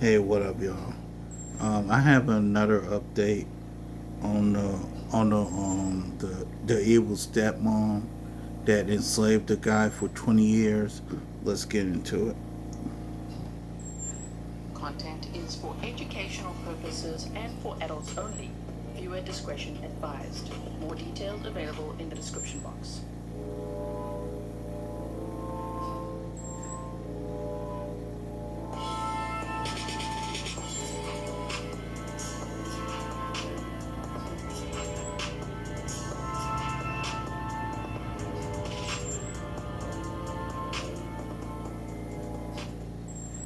Hey, what up, y'all? I have another update on the evil stepmom that enslaved the guy for 20 years. Let's get into it. Content is for educational purposes and for adults only. Viewer discretion advised. More details available in the description box.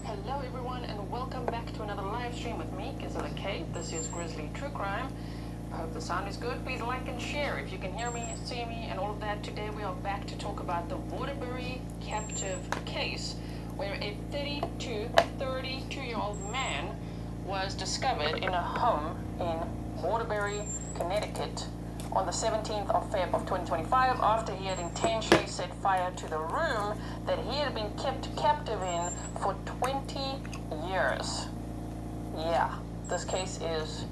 Hello everyone and welcome back to another live stream with me, Gizella K. This is Grizzly True Crime. I hope the sound is good. Please like and share if you can hear me, see me, and all of that. Today we are back to talk about the Waterbury captive case, where a 32-year-old man was discovered in a home in Waterbury, Connecticut on the 17th of Feb of 2025 after he had intentionally set fire to the room that he had been kept captive in for 20 years. Yeah, this case is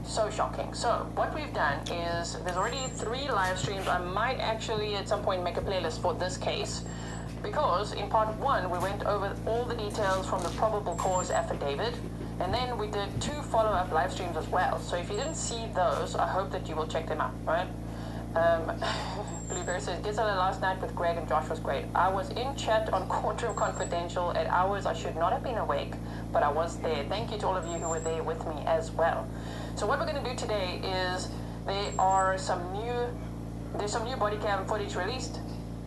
so shocking. So what we've done is there's already 3 live streams. I might actually at some point make a playlist for this case because in part 1 we went over all the details from the probable cause affidavit, and then we did 2 follow-up live streams as well. So if you didn't see those, I hope that you will check them out, right? Blueberry says, Gizella last night with Greg and Josh was great. I was in chat on Courtroom Confidential at hours I should not have been awake, but I was there. Thank you to all of you who were there with me as well. So what we're going to do today is there's some new body cam footage released.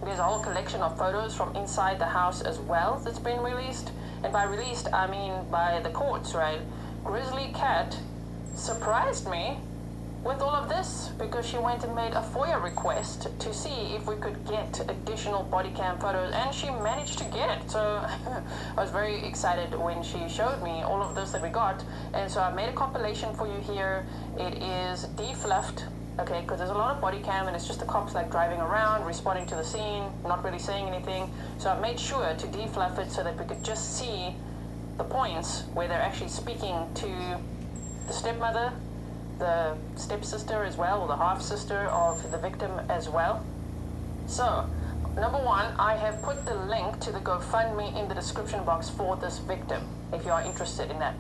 There's a whole collection of photos from inside the house as well that's been released. And by released, I mean by the courts, right? Grizzly Cat surprised me with all of this because she went and made a FOIA request to see if we could get additional body cam photos, and she managed to get it. So I was very excited when she showed me all of this that we got, and so I made a compilation for you here. It is defluffed, okay, because there's a lot of body cam and it's just the cops like driving around, responding to the scene, not really saying anything. So I made sure to defluff it so that we could just see the points where they're actually speaking to the stepmother, the stepsister as well, or the half-sister of the victim as well. So, number 1, I have put the link to the GoFundMe in the description box for this victim, if you are interested in that.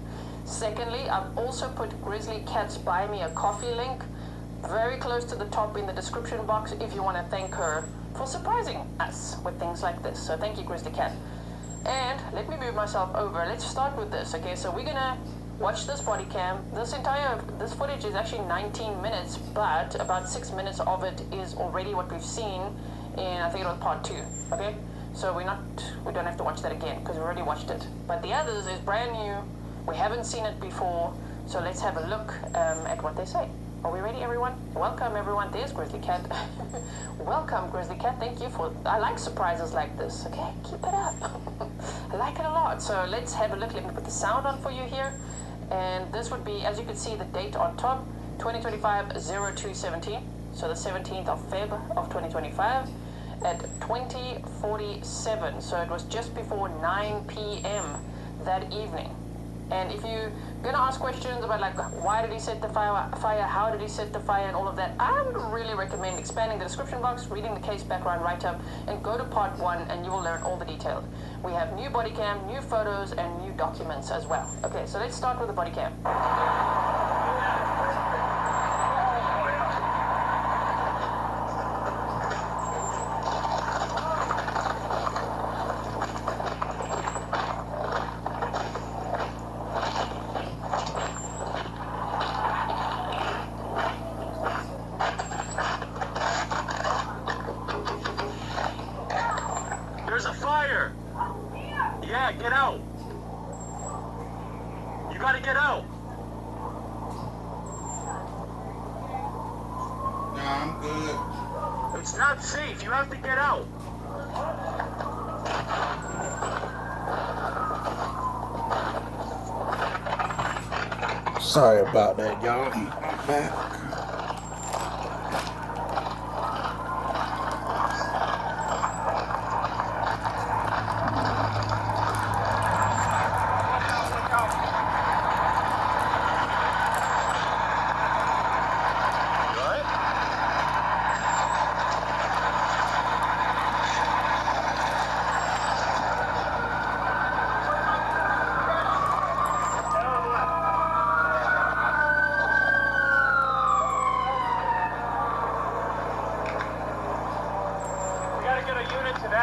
Secondly, I've also put Grizzly Cat's Buy Me a Coffee link very close to the top in the description box if you want to thank her for surprising us with things like this. So thank you, Grizzly Cat. And let me move myself over. Let's start with this. Okay, so we're gonna watch this body cam. This footage is actually 19 minutes, but about 6 minutes of it is already what we've seen in, I think it was part 2. Okay, so we don't have to watch that again because we already watched it. But the others is brand new. We haven't seen it before, so let's have a look at what they say. Are we ready, everyone? Welcome, everyone. There's Grizzly Cat. Welcome, Grizzly Cat. Thank you for... I like surprises like this. Okay, keep it up. I like it a lot. So let's have a look. Let me put the sound on for you here. And this would be, as you can see, the date on top, 2025-02-17. So the 17th of Feb of 2025 at 20:47. So it was just before 9 p.m. that evening. And if you're gonna ask questions about like why did he set the fire, how did he set the fire, and all of that, I would really recommend expanding the description box, reading the case background write-up, and go to part 1 and you will learn all the details. We have new body cam, new photos, and new documents as well. Okay, so let's start with the body cam. There's a fire! Yeah, get out! You gotta get out! Nah, I'm good. It's not safe, you have to get out! Sorry about that, y'all. I'm back.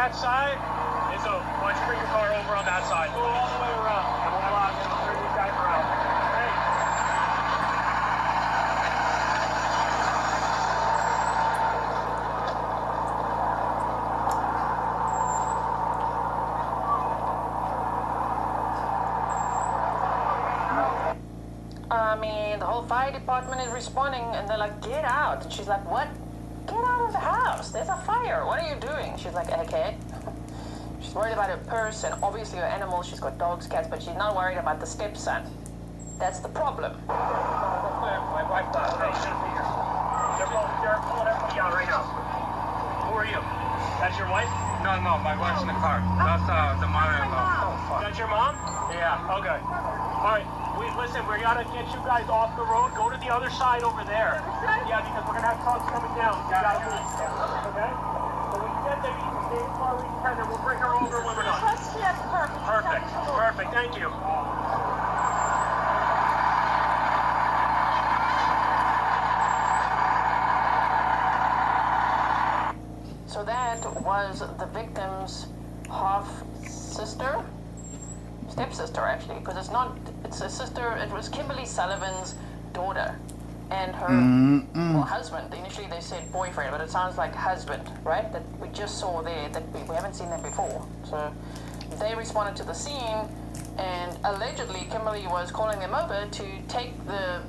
that side. And so, why don't you bring your car over on that side? Go all the way around. And we'll block and turn these guys around. Hey. I mean, the whole fire department is responding, and they're like, get out. And she's like, what? Get out of the house. There's a fire. What are you doing? She's like, okay. She's worried about her purse and obviously her animals. She's got dogs, cats, but she's not worried about the stepson. That's the problem. My wife does. Hey, shouldn't be here. They're pulling everybody out right now. Who are you? That's your wife? No, my wife's in the car. That's the mother-in-law. That's your mom? Yeah. Okay. All right. Listen, we gotta get you guys off the road. Go to the other side over there. Yeah, because we're gonna have trucks coming down. You gotta move. Okay? So when you get there, you can stay as far as you can, and we'll bring her over when we're done. Perfect. Perfect. Thank you. So that was the victim's half-sister? Stepsister, actually, because it's a sister. It was Kimberly Sullivan's daughter and her husband. Initially they said boyfriend, but it sounds like husband, right? That we just saw there, that we haven't seen them before. So they responded to the scene, and allegedly Kimberly was calling them over to take the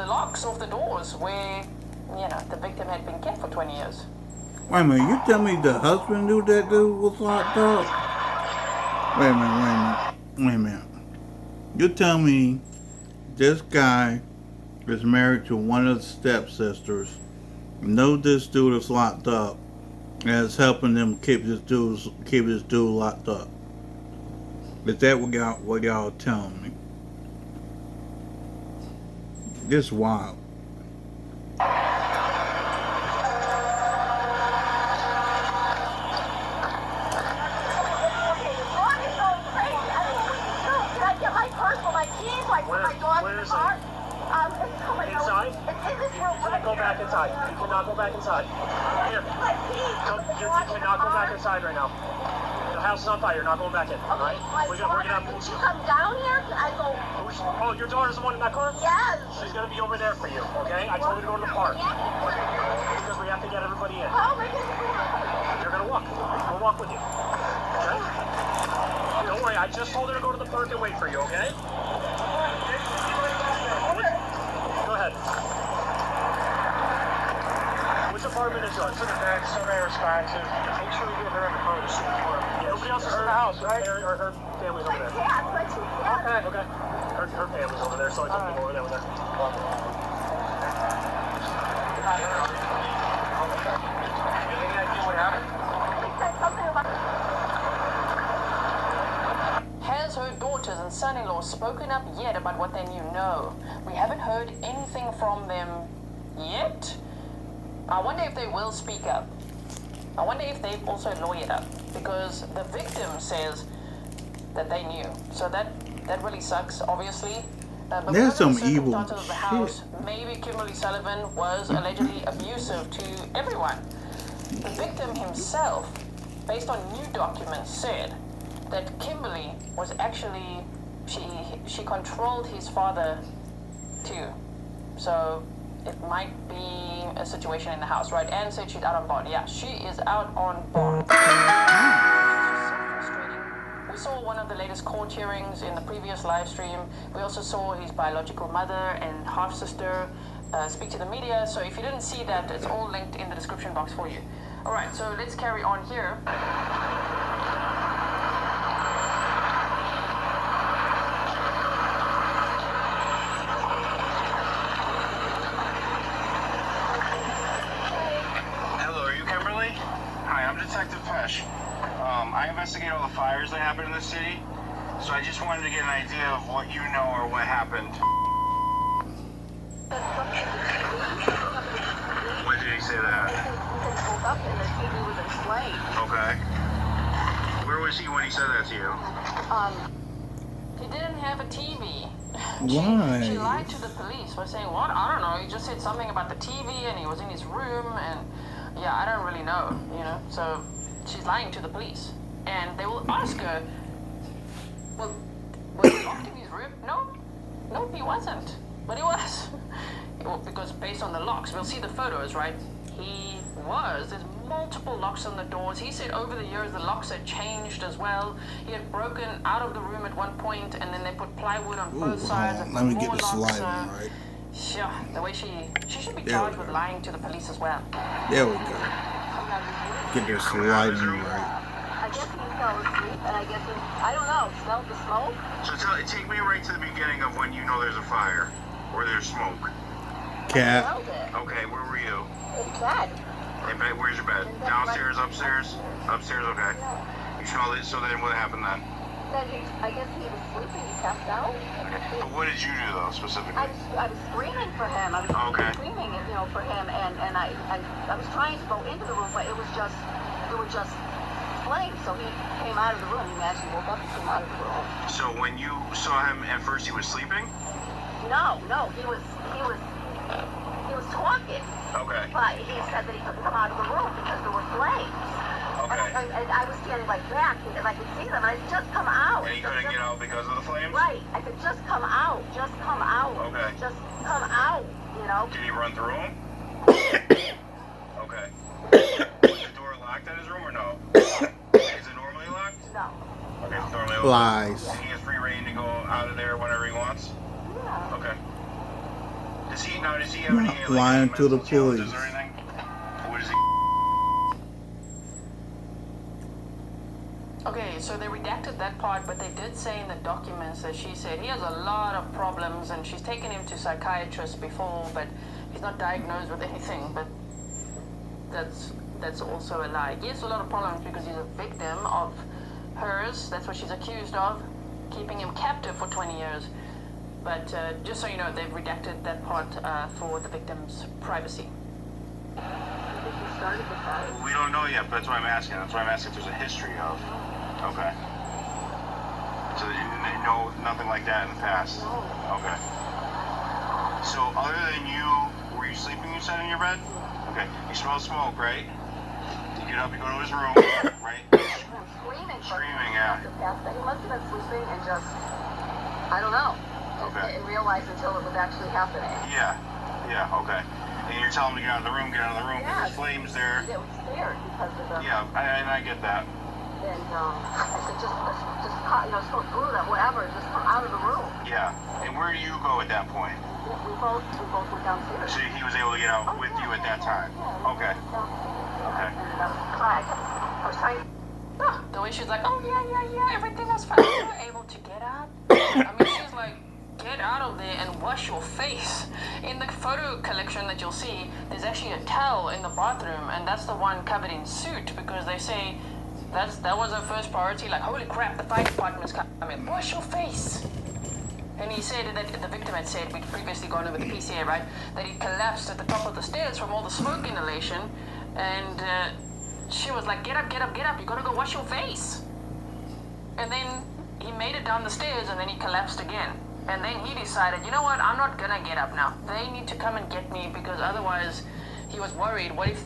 locks off the doors where, the victim had been kept for 20 years. Wait a minute, you tell me the husband knew that dude was locked up? Wait a minute. You tell me this guy is married to one of the stepsisters, know this dude is locked up, and is helping them keep this dude locked up. Is that what y'all are telling me? This is wild. Go back inside. You cannot go back inside. Here. You cannot go back inside right now. The house is on fire. You're not going back in. All right? We're gonna have to move you. Come down here? I go. Oh, your daughter's the one in that car? Yes. She's gonna be over there for you. Okay? I told her to go to the park because we have to get everybody in. How are we gonna You're gonna walk. We'll walk with you. Okay? Don't worry. I just told her to go to the park and wait for you. Okay? Go ahead. Which apartment is yours? It's in the back, surveyor's responsive. Make sure we get her in the car to see for her. Yeah, nobody else is in the house, right? Her family's over there. Yeah, but she can't. Okay. Her family's over there, so I took them over there with her. Any idea what happened? She said something about. Has her daughters and son-in-law spoken up yet about what they knew? No. We haven't heard anything from them yet. I wonder if they will speak up. I wonder if they've also lawyered up, because the victim says that they knew. So that really sucks, obviously. But There's some because of the evil circumstances of the house, maybe Kimberly Sullivan was allegedly abusive to everyone. The victim himself, based on new documents, said that Kimberly was actually, she controlled his father too. So it might be a situation in the house, right? Anne said she's out on bond. Yeah, she is out on bond. It's just so frustrating. We saw one of the latest court hearings in the previous live stream. We also saw his biological mother and half-sister speak to the media. So if you didn't see that, it's all linked in the description box for you. All right, so let's carry on here. I investigate all the fires that happen in the city, so I just wanted to get an idea of what you know or what happened. When did he say that? He woke up and the TV was enslaved. Okay. Where was he when he said that to you? He didn't have a TV. Why? She lied to the police by saying, what? I don't know. He just said something about the TV and he was in his room and yeah, I don't really know, So she's lying to the police. And they will ask her, well, was he locked in his room? No, he wasn't. But he was. Well, because based on the locks, we'll see the photos, right? He was. There's multiple locks on the doors. He said over the years the locks had changed as well. He had broken out of the room at one point, and then they put plywood on Ooh, both sides. hold on. And Let me put get more the locks, slide one right. Sure, the way she should be There charged we with go. lying to the police as well. There we go. Get this sliding right. I guess he fell asleep, and I guess I don't know, smelled the smoke. So take me right to the beginning of when you know there's a fire or there's smoke. Cat. Smelled it. Okay, where were you? In bed. In bed? Where's your bed? Downstairs, upstairs? Upstairs, okay. You smelled it, so then what happened then? Then I guess he was sleeping, he passed out. Okay. But what did you do though, specifically? I was screaming for him. I was Okay. screaming, for him, and I was trying to go into the room, but it was just flames. So he came out of the room. He actually woke up and came out of the room. So when you saw him at first, he was sleeping? No, he was talking. Okay. But he said that he couldn't come out of the room because there were flames. Okay. And I was standing like back because I could see them. And I just come out. And he couldn't get out because of the flames? Right. I said, just come out. Just come out. Okay. Just come out. Did he run through him? Okay. Was the door locked in his room or no? Is it normally locked? No. Okay, it's normally open. Lies. And he has free reign to go out of there whenever he wants? Yeah. Okay. Does he have any Lying any to the mental challenges police. or anything? What is he? Okay, so they redacted that part, but they did say in the documents that she said he has a lot of problems, and she's taken him to psychiatrists before, but he's not diagnosed with anything. But that's also a lie. He has a lot of problems because he's a victim of hers. That's what she's accused of, keeping him captive for 20 years. But just so you know, they've redacted that part for the victim's privacy. I think he started the fire. We don't know yet, but that's why I'm asking. That's why I'm asking if there's a history of. Okay. So no, nothing like that in the past? No. Okay. So other than you, were you sleeping, you said, in your bed? Okay. You smell smoke, right? You get up, you go to his room, right? I'm screaming. Screaming, yeah. He must have been sleeping and just, I don't know. Okay. Didn't realize until it was actually happening. Yeah, okay. And you're telling him to get out of the room, because there's flames there. It was scared because of the... Yeah, I get that. And I said, just go through that, whatever, just come out of the room. Yeah. And where do you go at that point? We both went downstairs. So he was able to get out with you at that time? Okay. Okay. And I was trying to... The way she's like, oh yeah, everything was fine. You were able to get out. I mean, she's like, get out of there and wash your face. In the photo collection that you'll see, there's actually a towel in the bathroom, and that's the one covered in soot because they say that was her first priority. Like, holy crap, the fire department's coming. Wash your face. And he said that the victim had said, we'd previously gone over the PCA, right, that he collapsed at the top of the stairs from all the smoke inhalation, and she was like, get up, you gotta go wash your face. And then he made it down the stairs, and then he collapsed again. And then he decided, you know what, I'm not gonna get up now. They need to come and get me, because otherwise he was worried, what if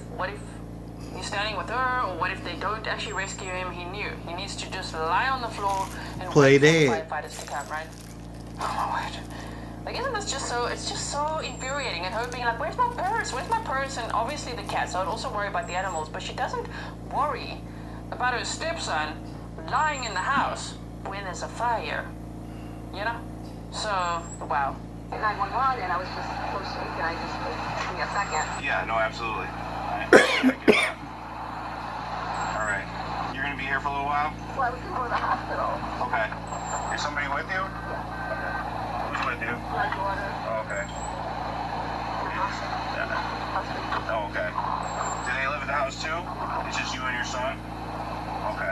he's standing with her, or what if they don't actually rescue him? He knew. He needs to just lie on the floor and Play wait for the dead. firefighters to come, right? Oh my word. Like, isn't this just so, it's just so infuriating, and her being like, where's my purse? And obviously the cat, so I'd also worry about the animals, but she doesn't worry about her stepson lying in the house when there's a fire, you know? So, wow. 911, and I was just so shaken. I just, give me a second. Yeah, no, absolutely. I get that. All right. You're going to be here for a little while? Well, I was going to go to the hospital. Okay. Is somebody with you? Who's with you? My daughter. Oh, okay. Husband. Oh, okay. Do they live at the house too? It's just you and your son? Okay.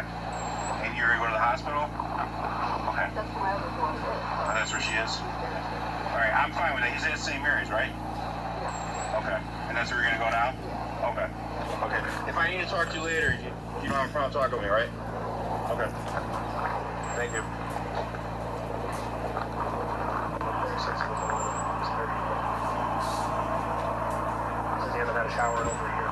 And you're going to go to the hospital? Okay. That's where my other daughter is. Oh, that's where she is? All right, I'm fine with that. He's at St. Mary's, right? Yeah. Okay. And that's where you're going to go now? Yeah. Okay. Okay. If I need to talk to you later, you don't have a problem talking to me, right? Okay. Thank you. Says he hasn't had a shower in over a year.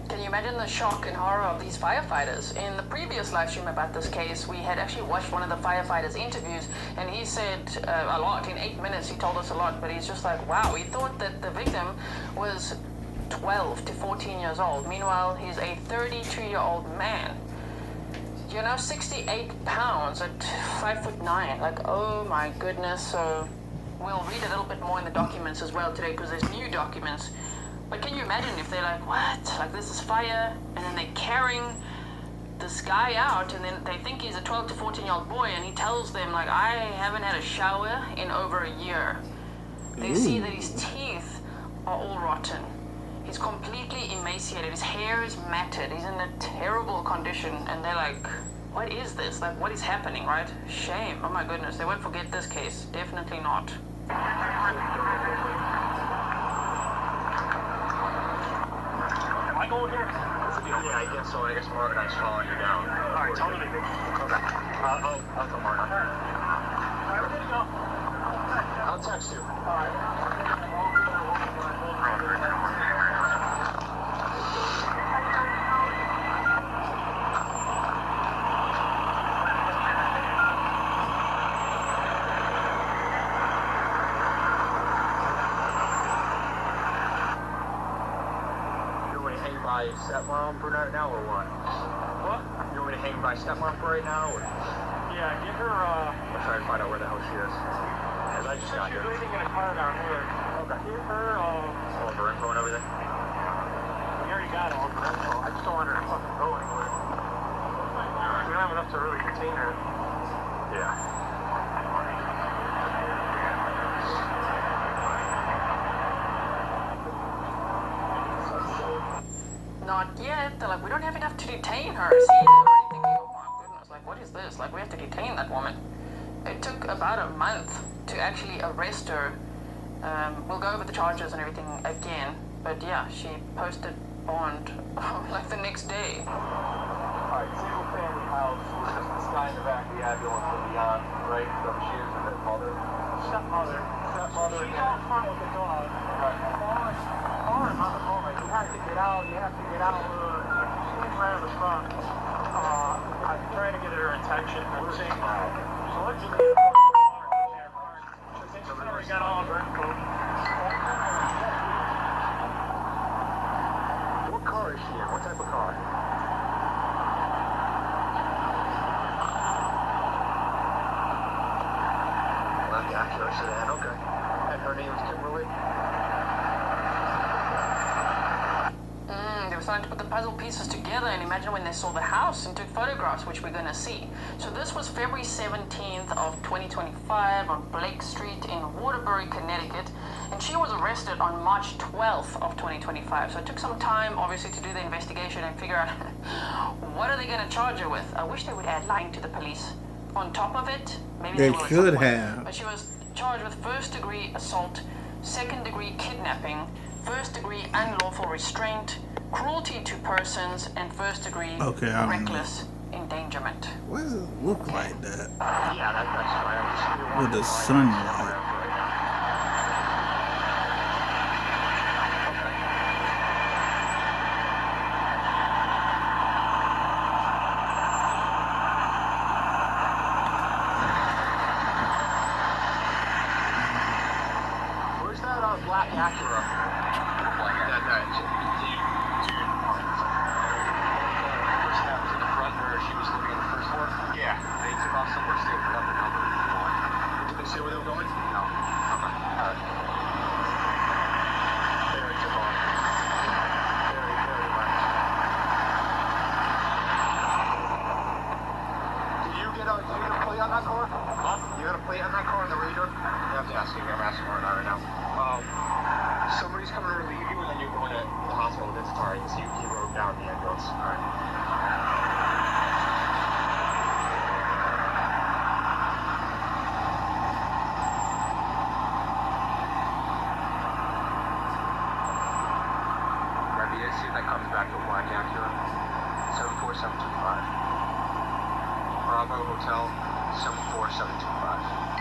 Can you imagine imagine the shock and horror of these firefighters. In the previous live stream about this case, we had actually watched one of the firefighters' interviews, and he said a lot. In 8 minutes, he told us a lot, but he's just like, wow, he thought that the victim was 12 to 14 years old. Meanwhile, he's a 32-year-old man. 68 pounds at 5'9". Like, oh my goodness. So we'll read a little bit more in the documents as well today, because there's new documents. But can you imagine if they're like, what? Like, this is fire, and then they're carrying this guy out, and then they think he's a 12 to 14-year-old boy, and he tells them, like, I haven't had a shower in over a year. They see that his teeth are all rotten. He's completely emaciated. His hair is matted. He's in a terrible condition, and they're like, what is this? Like, what is happening, right? Shame. Oh my goodness. They won't forget this case. Definitely not. I go here? Yeah, I guess so. I guess Morgan's following you down. Alright, tell me to go. Okay. I'll tell Morgan. Alright, we're gonna go. I'll text you. By stepmom for right now, or what? What? You want me to hang by stepmom for right now, or? Yeah, get her, I'll try to find out where the hell she is. Cause I just got she's here. waiting in a car down here. Okay. Get her, All of her info and everything? we already got all of her info. I just don't want her to fucking go anywhere. We don't have enough to really contain her. Yeah. Not yet. They're like, we don't have enough to detain her. See, they're already thinking, oh my goodness, like, what is this? Like, we have to detain that woman. It took about a month to actually arrest her. We'll go over the charges and everything again. But yeah, she posted bond like the next day. Alright, single family house. We're just this guy in the back of the ambulance will be on, right? So she is with her mother. Stepmother. Stepmother. She's out front with the dog. Right. Call him on the phone. Like, you have to get out. You have to get out. She's right in the front. I'm trying to get her attention. I'm saying, so let's just get her. We got all of her info. What car is she in? What type of car? Well, the Acura sedan, okay. And her name is Kimberly? They were starting to put the puzzle pieces together, and imagine when they saw the house and took photographs, which we're going to see. So this was February 17th of 2025 on Blake Street in Waterbury, Connecticut, and she was arrested on March 12th of 2025. So it took some time, obviously, to do the investigation and figure out what are they going to charge her with. I wish they would add lying to the police. On top of it, maybe They will at should some point. have. But she was charged with first-degree assault, second-degree kidnapping, first-degree unlawful restraint, cruelty to persons, and first-degree reckless endangerment. Why does it look like that? Yeah, that's fine. With the sunlight. Where's that black Acura? Somebody's coming to relieve you, and then you're going to the hospital with this car. You see, he rode down the ambulance. All right. Ready to see if that comes back to Black Acura. 74725. Bravo Hotel 74725.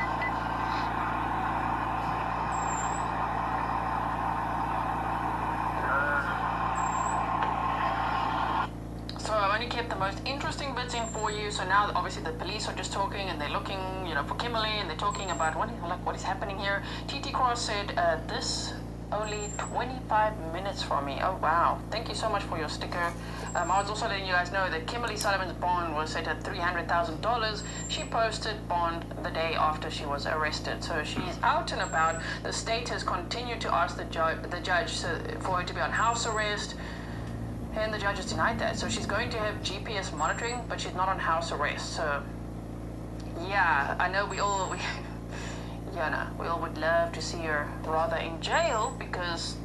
the most interesting bits in for you. So now, obviously, the police are just talking and they're looking, for Kimberly, and they're talking about what is happening here. TT Cross said, this only 25 minutes from me. Oh, wow. Thank you so much for your sticker. I was also letting you guys know that Kimberly Sullivan's bond was set at $300,000. She posted bond the day after she was arrested. So she's out and about. The state has continued to ask the judge for her to be on house arrest. And the judge has denied that. So she's going to have GPS monitoring, but she's not on house arrest. So, yeah, I know we all would love to see her rather in jail, because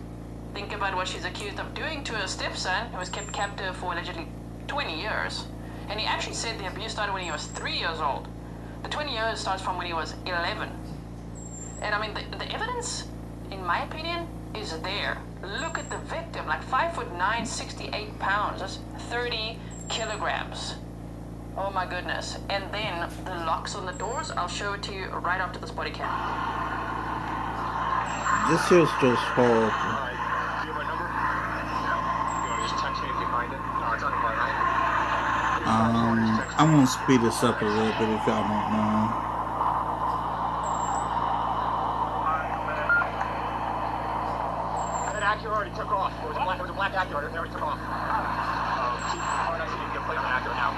think about what she's accused of doing to her stepson, who was kept captive for allegedly 20 years. And he actually said the abuse started when he was 3 years old. The 20 years starts from when he was 11. And I mean, the evidence, in my opinion, is there. Look at the victim, like 5'9", 68 pounds. That's 30 kilograms. Oh my goodness. And then the locks on the doors, I'll show it to you right after this body cam. This is just horrible. Alright, do you have my number? You want to just text me if you find it? No, it's on the car, right? I'm gonna speed this up a little bit if y'all don't mind. That Acura already took off. It was a black Acura. It already took off. See, I see you can play on the Acura now.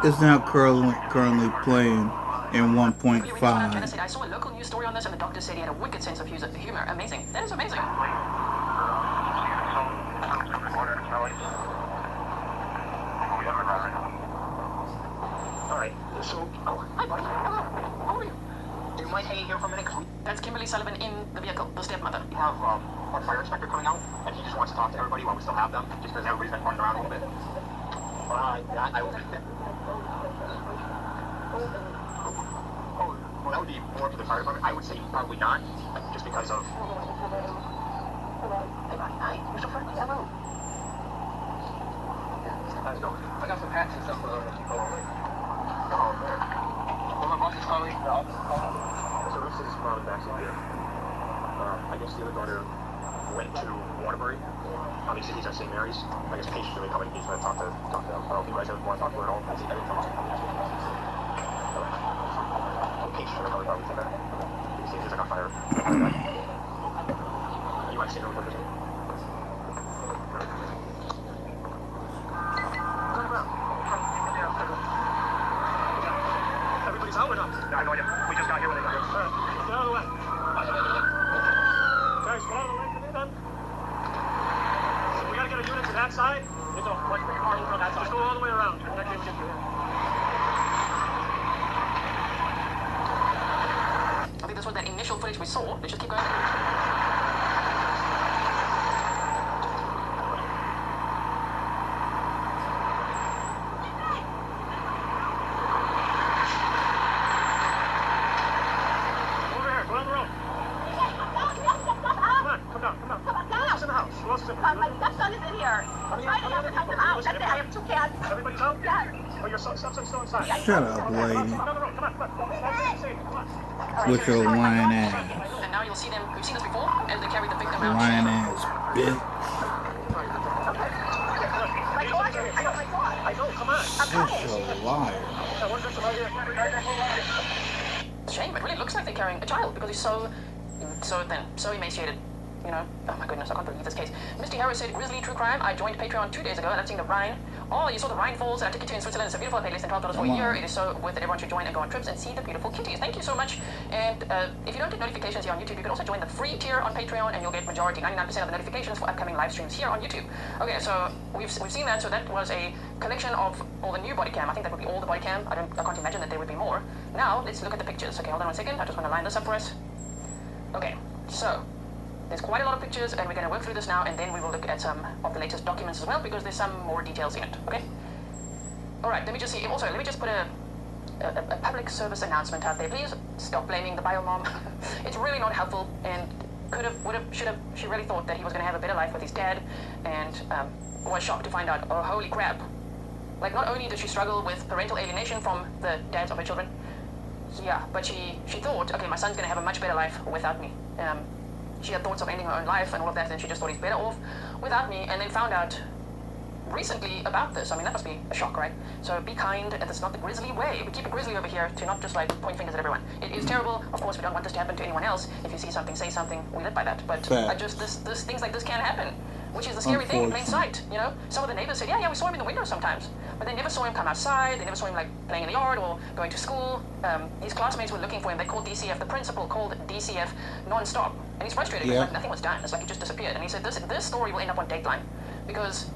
It's now currently playing in 1.5. I saw a local news story on this, and the doctor said he had a wicked sense of humor. Amazing. That is amazing. Alright, so... Oh, hi, buddy. Hello. How are you? Do you mind hanging here for a minute? That's Kimberly Sullivan in the vehicle, the stepmother. We have our fire inspector coming out, and he just wants to talk to everybody while we still have them, just because everybody's been running around a little bit. I will... Oh, well, that would be more for the fire department. I would say probably not, just because of... Hi, Mr. Frank, hello. How's it going? I got some hats and stuff for the people. Oh, man. Well, my boss is calling. The office is calling. So this is from the back here. I guess the other daughter went to Waterbury. Obviously, he's at St. Mary's. I guess Paige is going to come in. He's going to talk to them. I don't know if you guys ever want to talk to her at all. I think I didn't talk to her. Paige is going to probably say that. He seems like a fire. You might see her with her. Everybody's out or not? I have no idea. We just got here when they got here. Get out of the way. Guys, get out of the way for me then. We gotta get a unit to that side. It's a much bigger car over on that side. Just go all the way around. That can't get you here. I think that's what that initial footage we saw. Let's just keep going. My stepson is in here. I'm trying to help him out. That's it. I have two cats. Everybody's out? Yes. Oh, your stepson's still inside? Shut up, lady. Come on. With your lying ass. And now you'll see them, we've seen this before, as they carry the victim out. Lying ass, bitch. My dog. I got my dog. I know, come on. Such a liar. Shame, it really looks like they're carrying a child because he's so thin, so emaciated. Oh my goodness, I can't believe this case. Misty Harris said, Grizzly True Crime, I joined Patreon 2 days ago and I've seen the Rhine. Oh, you saw the Rhine Falls and I took you to in Switzerland. It's a beautiful. I paid less than $12 for a year. It is so worth it. Everyone should join and go on trips and see the beautiful kitties. Thank you so much. And if you don't get notifications here on YouTube, you can also join the free tier on Patreon and you'll get majority, 99% of the notifications for upcoming live streams here on YouTube. Okay, so we've seen that. So that was a collection of all the new body cam. I think that would be all the body cam. I can't imagine that there would be more. Now, let's look at the pictures. Okay, hold on 1 second. I just want to line this up for us. Okay, so there's quite a lot of pictures, and we're going to work through this now, and then we will look at some of the latest documents as well, because there's some more details in it, okay? All right, let me just see. Also, let me just put a public service announcement out there. Please stop blaming the bio mom. It's really not helpful, and should have. She really thought that he was going to have a better life with his dad, and was shocked to find out, oh, holy crap. Like, not only did she struggle with parental alienation from the dads of her children, Yeah, but she thought, okay, my son's going to have a much better life without me. She had thoughts of ending her own life and all of that, and she just thought he's better off without me, and then found out recently about this. I mean, that must be a shock, right? So be kind, and it's not the grisly way. We keep it grisly over here to not just like point fingers at everyone. It is terrible. Of course, we don't want this to happen to anyone else. If you see something, say something. We live by that. But I just, this things like this can happen, which is a scary thing in plain sight, you know? Some of the neighbors said, yeah, we saw him in the window sometimes. But they never saw him come outside. They never saw him like playing in the yard or going to school. His classmates were looking for him. They called DCF. The principal called DCF non-stop. And he's frustrated because like, nothing was done. It's like he just disappeared. And he said, this story will end up on Dateline because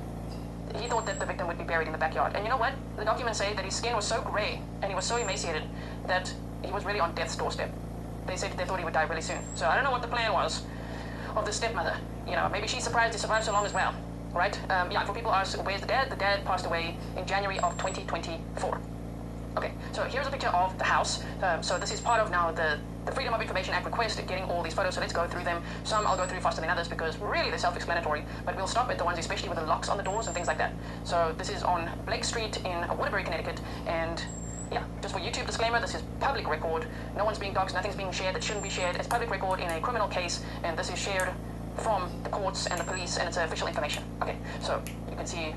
he thought that the victim would be buried in the backyard. And you know what? The documents say that his skin was so gray and he was so emaciated that he was really on death's doorstep. They said they thought he would die really soon. So I don't know what the plan was of the stepmother. You know, maybe she's surprised he survived so long as well, right? Yeah, for people who ask, where's the dad passed away in January of 2024. Okay, so here's a picture of the house. So this is part of now the Freedom of Information Act request, getting all these photos, so let's go through them. Some I'll go through faster than others because really they're self-explanatory, but we'll stop at the ones especially with the locks on the doors and things like that. So this is on Blake Street in Waterbury, Connecticut, and yeah, just for YouTube disclaimer, this is public record. No one's being doxxed, nothing's being shared that shouldn't be shared. It's public record in a criminal case, and this is shared from the courts and the police, and it's official information. Okay, so you can see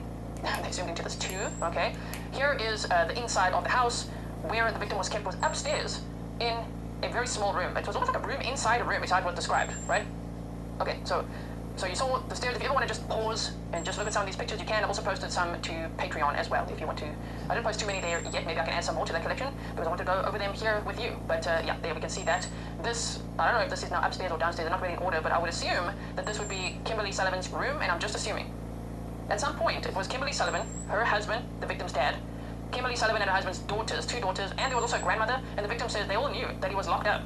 they zoomed into this too, okay? Here is the inside of the house where the victim was kept, was upstairs in a very small room. It was almost like a room inside a room, is how it was described, right? Okay, so you saw the stairs. If you ever want to just pause and just look at some of these pictures, you can. I've also posted some to Patreon as well, if you want to. I didn't post too many there yet. Maybe I can add some more to that collection, because I want to go over them here with you. But yeah, there we can see that. This, I don't know if this is now upstairs or downstairs. They're not really in order, but I would assume that this would be Kimberly Sullivan's room, and I'm just assuming. At some point, it was Kimberly Sullivan, her husband, the victim's dad, Kimberly Sullivan and her husband's daughters, 2 daughters, and there was also a grandmother, and the victim says they all knew that he was locked up.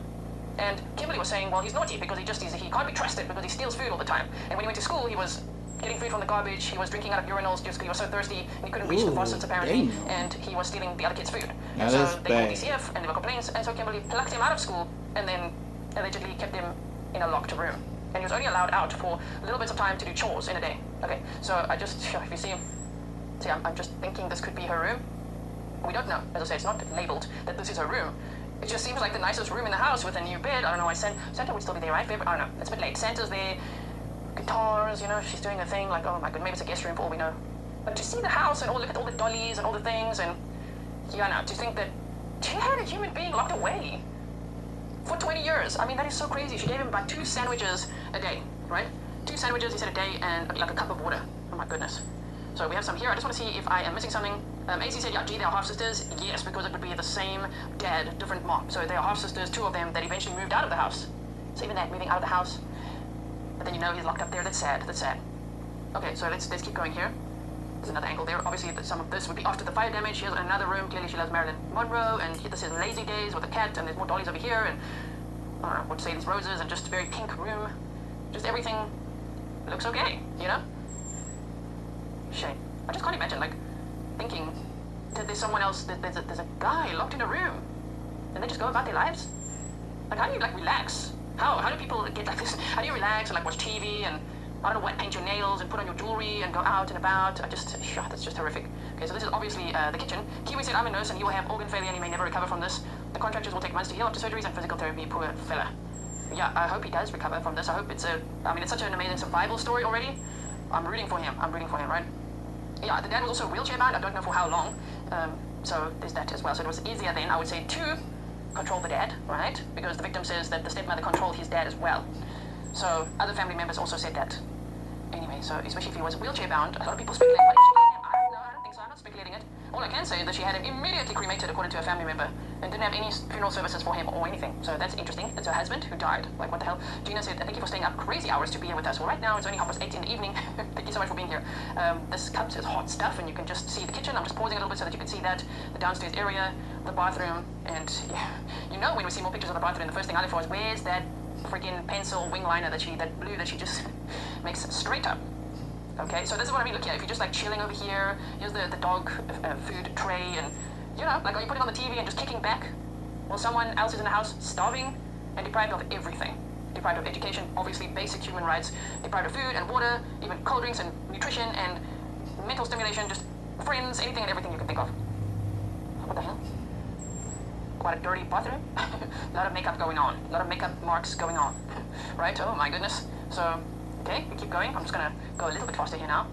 And Kimberly was saying, well, he's naughty because he can't be trusted because he steals food all the time. And when he went to school, he was getting food from the garbage, he was drinking out of urinals just because he was so thirsty, and he couldn't reach the faucets apparently, and he was stealing the other kids' food. And so they called DCF, and there were complaints, and so Kimberly plucked him out of school, and then allegedly kept him in a locked room. And he was only allowed out for little bits of time to do chores in a day. Okay, so I just, if you see, I'm just thinking this could be her room. We don't know. As I say, it's not labeled that this is her room. It just seems like the nicest room in the house with a new bed. I don't know why Santa would still be there, right? I don't know. It's a bit late. Santa's there. Guitars, you know, she's doing her thing. Like, oh my god, maybe it's a guest room for all we know. But to see the house and look at all the dollies and all the things, and yeah, no, to think that she had a human being locked away for 20 years. I mean, that is so crazy. She gave him about 2 sandwiches a day, right? 2 sandwiches, he said, a day, and like a cup of water. Oh my goodness. So we have some here. I just want to see if I am missing something. AC said, yeah, gee, they are half-sisters. Yes, because it would be the same dad, different mom. So they are half-sisters, 2 of them that eventually moved out of the house. So even that, moving out of the house. But then you know he's locked up there. That's sad. That's sad. Okay, so let's keep going here. There's another angle there. Obviously, some of this would be after the fire damage. She has another room. Clearly, she loves Marilyn Monroe. And this is Lazy Days with a cat. And there's more dollies over here. And I don't know what to say, these roses. And just a very pink room. Just everything looks okay, you know? Shame. I just can't imagine, like, thinking that there's someone else, that there's a guy locked in a room, and they just go about their lives. Like, how do you, like, relax? How do people get like this? How do you relax and, like, watch TV and, I don't know what, paint your nails and put on your jewelry and go out and about? That's just horrific. Okay, so this is obviously the kitchen. Kiwi said, I'm a nurse and he will have organ failure and he may never recover from this. The contractures will take months to heal after surgeries and physical therapy, poor fella. Yeah, I hope he does recover from this. I hope it's it's such an amazing survival story already. I'm rooting for him, right? Yeah, the dad was also wheelchair bound. I don't know for how long. So there's that as well. So it was easier then, I would say, to control the dad, right? Because the victim says that the stepmother controlled his dad as well. So other family members also said that. Anyway, so especially if he was wheelchair bound, a lot of people speculate, what if she killed him? I don't think so. I'm not speculating it. All I can say is that she had him immediately cremated according to a family member and didn't have any funeral services for him or anything. So that's interesting. It's her husband who died. Like, what the hell? Gina said, thank you for staying up crazy hours to be here with us. Well, right now it's only 8:30 in the evening. Thank you so much for being here. This cup says hot stuff, and you can just see the kitchen. I'm just pausing a little bit so that you can see that. The downstairs area, the bathroom, and yeah, you know when we see more pictures of the bathroom, the first thing I look for is where's that freaking pencil wing liner that blue that she just makes straight up. Okay, so this is what I mean. Look here, if you're just like chilling over here, here's the dog food tray, and you know, like, are you putting on the TV and just kicking back while someone else is in the house starving and deprived of everything? Deprived of education, obviously basic human rights, deprived of food and water, even cold drinks and nutrition and mental stimulation, just friends, anything and everything you can think of. What the hell? quite a dirty bathroom. A lot of makeup going on. A lot of makeup marks going on. Right? Oh my goodness. So, okay, we keep going. I'm just gonna go a little bit faster here now.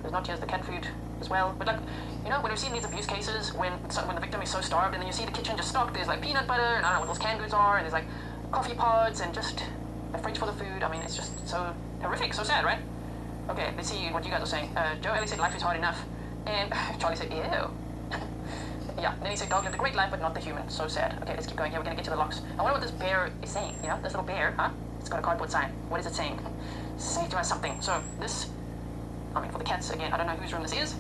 There's not just the cat food as well, but like, you know, when we've seen these abuse cases, when the victim is so starved, and then you see the kitchen just stocked, there's like peanut butter, and I don't know what those canned goods are, and there's like coffee pods, and just a fridge full of food. I mean, it's just so horrific, so sad, right? Okay, let's see what you guys are saying. Joe Ellie said life is hard enough, and Charlie said, ew. Yeah, then he said dog lived a great life, but not the human. So sad. Okay, let's keep going here. We're gonna get to the locks. I wonder what this bear is saying. You know, this little bear, huh? It's got a cardboard sign. What is it saying? Say to us something. So this, I mean, for the cats again, I don't know whose room this is.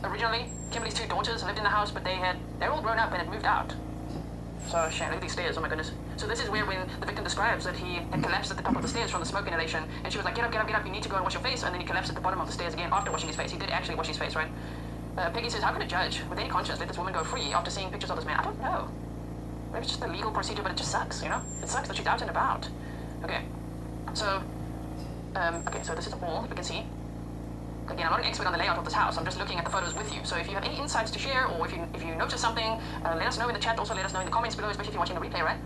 Originally, Kimberly's 2 daughters lived in the house, but they're all grown up and had moved out. So shame. Look at these stairs. Oh my goodness. So this is where when the victim describes that he had collapsed at the top of the stairs from the smoke inhalation, and she was like, get up, get up, get up. You need to go and wash your face. And then he collapsed at the bottom of the stairs again after washing his face. He did actually wash his face, right? Peggy says, how could a judge with any conscience let this woman go free after seeing pictures of this man? I don't know. Maybe it's just a legal procedure, but it just sucks, you know? It sucks that she's out and about. Okay. So, okay, so this is a wall, you can see. Again, I'm not an expert on the layout of this house. I'm just looking at the photos with you. So if you have any insights to share, or if you notice something, let us know in the chat. Also, let us know in the comments below, especially if you're watching the replay, right?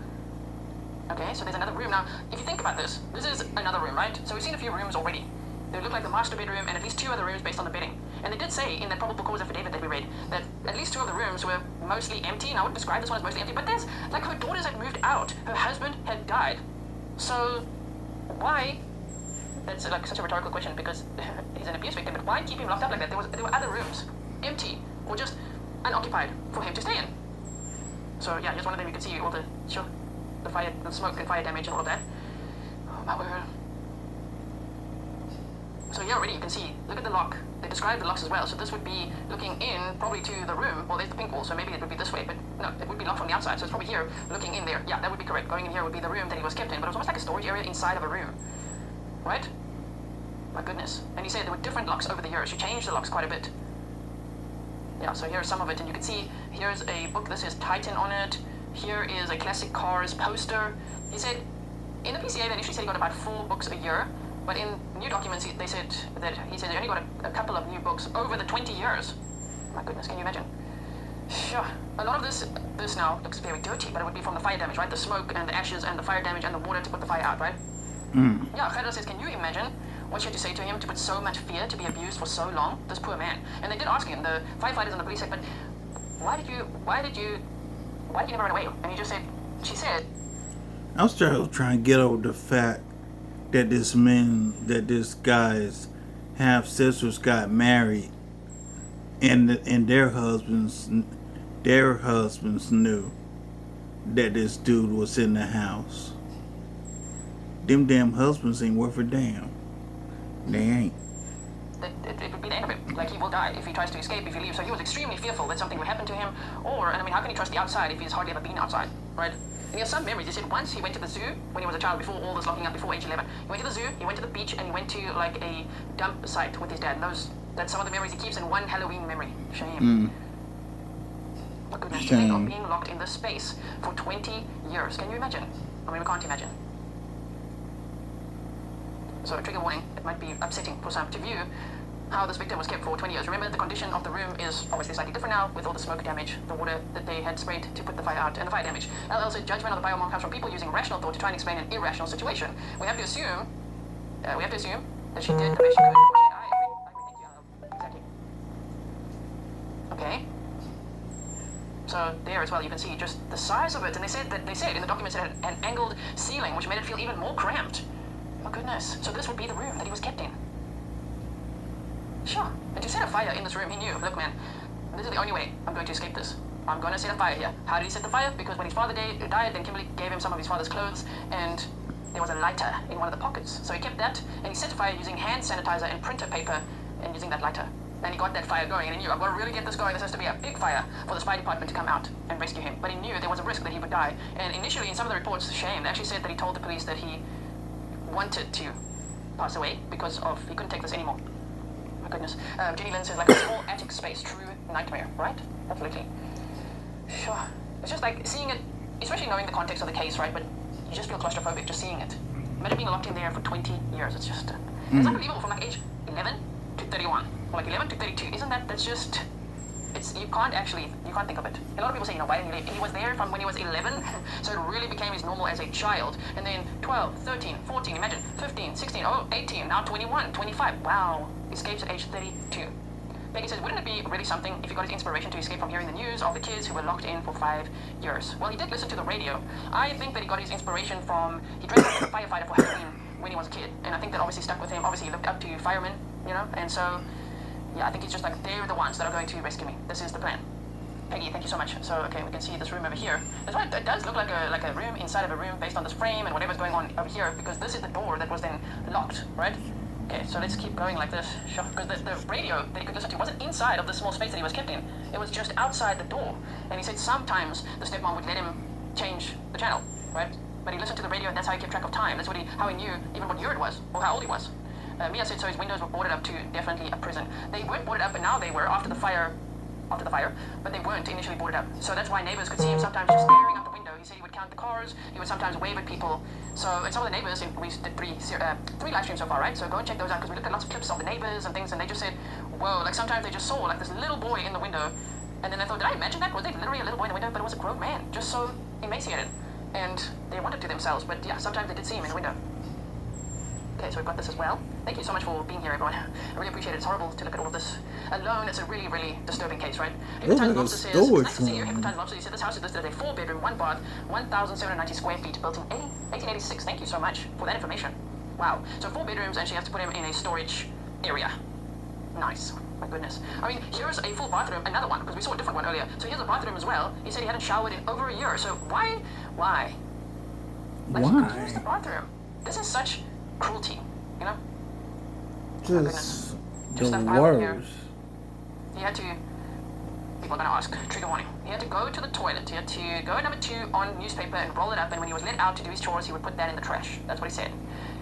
Okay, so there's another room. Now, if you think about this, this is another room, right? So we've seen a few rooms already. They look like the master bedroom and at least 2 other rooms based on the bedding. And they did say in that probable cause affidavit that we read that at least 2 of the rooms were mostly empty. And I would describe this one as mostly empty, but there's like her daughters had moved out, her husband had died. So why? That's like such a rhetorical question because he's an abuse victim. But why keep him locked up like that? There were other rooms empty or just unoccupied for him to stay in. So yeah, here's one of them. You can see all the fire, the smoke and fire damage and all of that. Oh my word. So here already you can see, look at the lock. They describe the locks as well. So this would be looking in probably to the room. Well, there's the pink wall, so maybe it would be this way. But no, it would be locked from the outside. So it's probably here looking in there. Yeah, that would be correct. Going in here would be the room that he was kept in. But it was almost like a storage area inside of a room. Right? My goodness. And he said there were different locks over the years. She changed the locks quite a bit. Yeah, so here's some of it. And you can see here's a book. This is Titan on it. Here is a classic cars poster. He said in the PCA they initially said he got about 4 books a year. But in new documents, they said that he said he only got a couple of new books over the 20 years. My goodness, can you imagine? Sure. A lot of this now looks very dirty, but it would be from the fire damage, right? The smoke and the ashes and the fire damage and the water to put the fire out, right? Mm. Yeah, Gerda says, can you imagine what she had to say to him to put so much fear to be abused for so long? This poor man. And they did ask him, the firefighters and the police said, but why did you never run away? And he just said, she said, I'm still trying to get over the fact that this guy's half sisters got married, and their husbands knew that this dude was in the house. Them damn husbands ain't worth a damn. They ain't. It would be the end of it. Like, he will die if he tries to escape, if he leaves. So he was extremely fearful that something would happen to him. Or, and I mean, how can he trust the outside if he's hardly ever been outside, right? And he has some memories. He said once he went to the zoo when he was a child, before all this locking up, before age 11. He went to the zoo, he went to the beach, and he went to like a dump site with his dad. And that's some of the memories he keeps in one Halloween memory. Shame. My goodness, to think of being locked in this space for 20 years. Can you imagine? I mean, we can't imagine. So, trigger warning, it might be upsetting for some to view how this victim was kept for 20 years. Remember, the condition of the room is obviously slightly different now with all the smoke damage, the water that they had sprayed to put the fire out, and the fire damage. LL said judgment of the biomom comes from people using rational thought to try and explain an irrational situation. We have to assume that she did the best she could. I agree. Exactly. Okay. So there as well, you can see just the size of it, and they said in the documents it had an angled ceiling, which made it feel even more cramped. Oh goodness. So this would be the room that he was kept in. Sure. And to set a fire in this room, he knew, look man, this is the only way I'm going to escape this. I'm going to set a fire here. How did he set the fire? Because when his father died, then Kimberly gave him some of his father's clothes, and there was a lighter in one of the pockets. So he kept that, and he set a fire using hand sanitizer and printer paper, and using that lighter. And he got that fire going, and he knew, I've got to really get this going. This has to be a big fire for the spy department to come out and rescue him. But he knew there was a risk that he would die. And initially, in some of the reports, shame, they actually said that he told the police that he wanted to pass away because he couldn't take this anymore. My goodness. Jenny Lynn says, like a small attic space, true nightmare, right? Absolutely. Sure. It's just like seeing it, especially knowing the context of the case, right? But you just feel claustrophobic just seeing it. Imagine being locked in there for 20 years. It's just, it's unbelievable from like age 11 to 31. Or like 11 to 32. Isn't that's just you can't think of it. A lot of people say, you know, why didn't he leave? He was there from when he was 11, so it really became his normal as a child. And then 12, 13, 14, imagine, 15, 16, 18, now 21, 25. Wow, escapes at age 32. Peggy says, wouldn't it be really something if he got his inspiration to escape from hearing the news of the kids who were locked in for 5 years? Well, he did listen to the radio. I think that he got his inspiration from, he dressed up as a firefighter for Halloween when he was a kid. And I think that obviously stuck with him. Obviously, he looked up to firemen, you know, and so, yeah, I think he's just like, they're the ones that are going to rescue me. This is the plan. Peggy, thank you so much. So, okay, we can see this room over here. That's why it does look like a room inside of a room based on this frame and whatever's going on over here, because this is the door that was then locked, right? Okay, so let's keep going like this. Sure, because the radio that he could listen to wasn't inside of the small space that he was kept in. It was just outside the door. And he said sometimes the stepmom would let him change the channel, right? But he listened to the radio, and that's how he kept track of time. That's how he knew even what year it was, or how old he was. Mia said so his windows were boarded up to definitely a prison. They weren't boarded up, and now they were after the fire, but they weren't initially boarded up. So that's why neighbors could see him sometimes just staring out the window. He said he would count the cars, he would sometimes wave at people. So, and some of the neighbors, we did three live streams so far, right? So go and check those out, because we looked at lots of clips of the neighbors and things, and they just said, whoa, like sometimes they just saw like this little boy in the window, and then they thought, did I imagine that? Was there literally a little boy in the window? But it was a grown man, just so emaciated. And they wondered to themselves, but yeah, sometimes they did see him in the window. Okay, so we've got this as well. Thank you so much for being here, everyone. I really appreciate it. It's horrible to look at all of this alone. It's a really, really disturbing case, right? Hypnotized Lobster says, it's nice to see you. Hypnotized Lobster, you said this house is listed as a 4-bedroom, 1-bath, 1,790 square feet, built in 1886. Thank you so much for that information. Wow. So 4 bedrooms, and she has to put him in a storage area. Nice. My goodness. I mean, here's a full bathroom, another one, because we saw a different one earlier. So here's a bathroom as well. He said he hadn't showered in over a year. So why? Like, here's the bathroom. This is such cruelty, you know? Just Just the stuff piled here. worst. He had to, people are going to ask, trigger warning. He had to go to the toilet. He had to go number 2 on newspaper and roll it up, and when he was let out to do his chores, he would put that in the trash. That's what he said.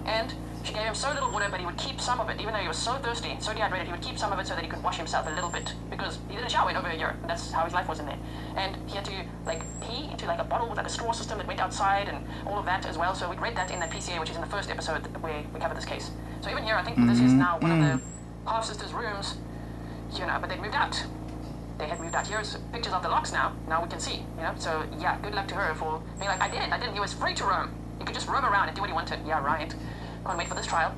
And she gave him so little water, but he would keep some of it, even though he was so thirsty, so dehydrated, he would keep some of it so that he could wash himself a little bit, because he didn't shower in over a year. That's how his life was in there. And he had to, like, pee into, like, a bottle with, like, a straw system that went outside and all of that as well. So we read that in the PCA, which is in the first episode where we covered this case. So even here, I think this is now one of the half-sisters' rooms, you know, but they'd moved out. They had moved out. Here's pictures of the locks now. Now we can see, you know. So, yeah, good luck to her for being like, I didn't. He was free to roam. He could just roam around and do what he wanted. Yeah, right. Can't wait for this trial.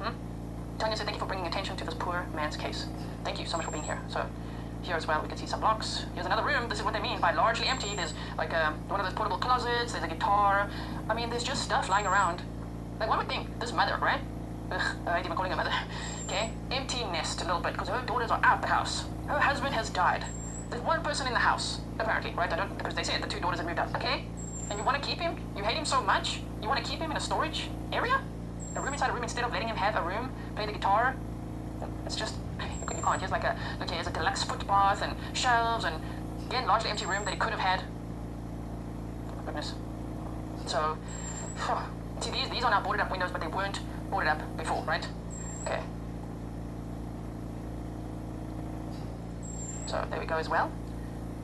Tanya said, thank you for bringing attention to this poor man's case. Thank you so much for being here. So here as well, we can see some blocks. Here's another room. This is what they mean by largely empty. There's like one of those portable closets. There's a guitar. I mean, there's just stuff lying around. Like, one would think, this mother, right? Ugh, I ain't even calling her mother. Okay? Empty nest a little bit, because her daughters are out the house. Her husband has died. There's one person in the house, apparently, right? Because they said the 2 daughters had moved out. Okay? And you want to keep him? You hate him so much? You want to keep him in a storage area? A room inside a room instead of letting him have a room, play the guitar? It's just, you can't. Here's like here's a deluxe foot bath and shelves and, again, largely empty room that he could have had. Oh my goodness. So, see, these are now boarded up windows, but they weren't boarded up before, right? Okay. So there we go as well.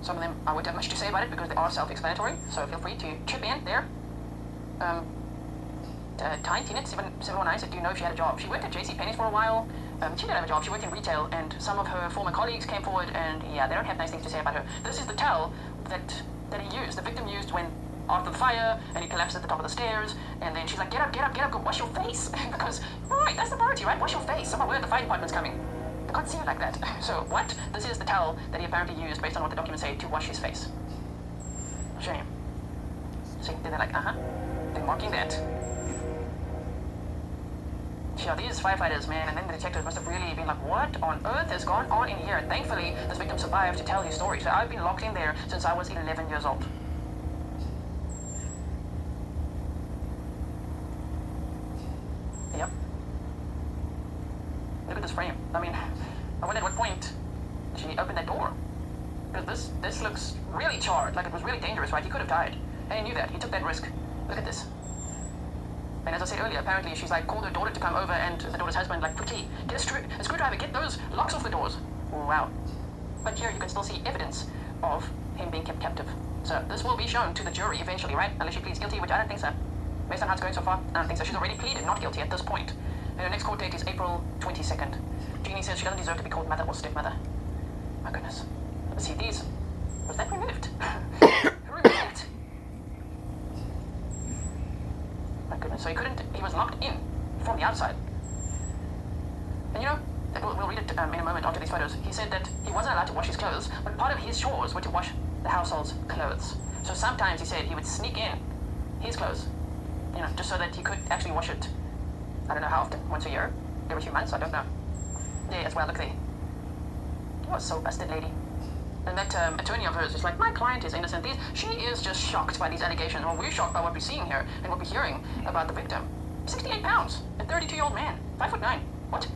Some of them I won't have much to say about it because they are self-explanatory, so feel free to chip in there. Tyne Tinet 719 said, do you know if she had a job? She worked at JCPenney's for a while. She did have a job. She worked in retail, and some of her former colleagues came forward, and yeah, they don't have nice things to say about her. This is the towel that he used, the victim used when after the fire, and he collapsed at the top of the stairs, and then she's like, get up, go wash your face. Because, right, that's the priority, right? Wash your face. Someone, where the fire department's coming. They can't see it like that. So, what? This is the towel that he apparently used, based on what the documents say, to wash his face. Shame. So they're like, they're marking that. Yeah, these firefighters, man, and then the detectives must have really been like, what on earth has gone on in here? And thankfully, this victim survived to tell his story. So I've been locked in there since I was 11 years old. Yep. Look at this frame. I mean, I wonder at what point she opened that door. Because this looks really charred, like it was really dangerous, right? He could have died. And he knew that. He took that risk. Look at this. And as I said earlier, apparently she's like called her daughter to come over, and the daughter's husband like, quickly, get a screwdriver, get those locks off the doors. Wow. But here you can still see evidence of him being kept captive. So this will be shown to the jury eventually, right? Unless she pleads guilty, which I don't think so. Based on how it's going so far, I don't think so. She's already pleaded not guilty at this point. And her next court date is April 22nd. Jeannie says she doesn't deserve to be called mother or stepmother. My goodness. See these? Was that removed? Who removed it? My goodness. So he was locked in from the outside. And you know, we'll read it in a moment onto these photos. He said that he wasn't allowed to wash his clothes, but part of his chores were to wash the household's clothes. So sometimes he said he would sneak in his clothes, you know, just so that he could actually wash it. I don't know how often, once a year, every few months, I don't know. Yeah, as well, look there. You are so busted, lady. And that attorney of hers is like, my client is innocent. She is just shocked by these allegations. Well, we're shocked by what we're seeing here and what we're hearing about the victim. 68 pounds, a 32-year-old man, 5'9". What?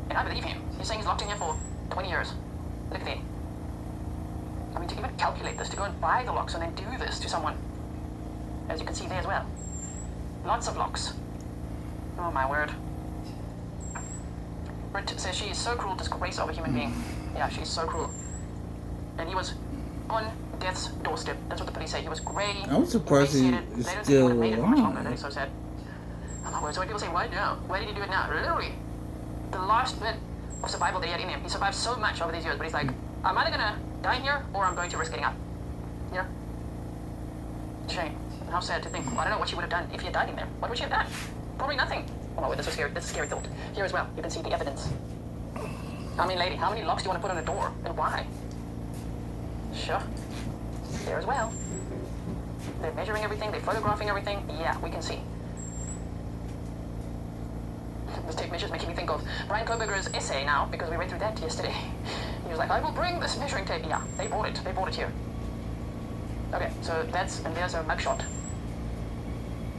And I believe him. He's saying he's locked in here for 20 years. Look there. I mean, to even calculate this, to go and buy the locks and then do this to someone. As you can see there as well. Lots of locks. Oh my word. Britt says she is so cruel, disgrace of a human being. Yeah, she's so cruel. And he was on death's doorstep. That's what the police say. He was grey. I'm surprised he emaciated. is They don't think he still would have made it much longer. alive. That is so sad. Oh my word. So when people say, why now? Why did he do it now? Literally. The last bit of survival that he had in him. He survived so much over these years, but he's like, I'm either gonna die in here or I'm going to risk getting out. You know? Shame. And how sad to think. Well, I don't know what she would have done if he had died in there. What would she have done? Probably nothing. Oh my word, this is scary. This is a scary thought. Here as well, you can see the evidence. I mean, lady, how many locks do you want to put on a door? And why? Sure. There as well. They're measuring everything, they're photographing everything. Yeah, we can see. This tape measure is making me think of Brian Koberger's essay now, because we read through that yesterday. He was like, I will bring this measuring tape. Yeah, they bought it. They bought it here. Okay, so and there's a mugshot.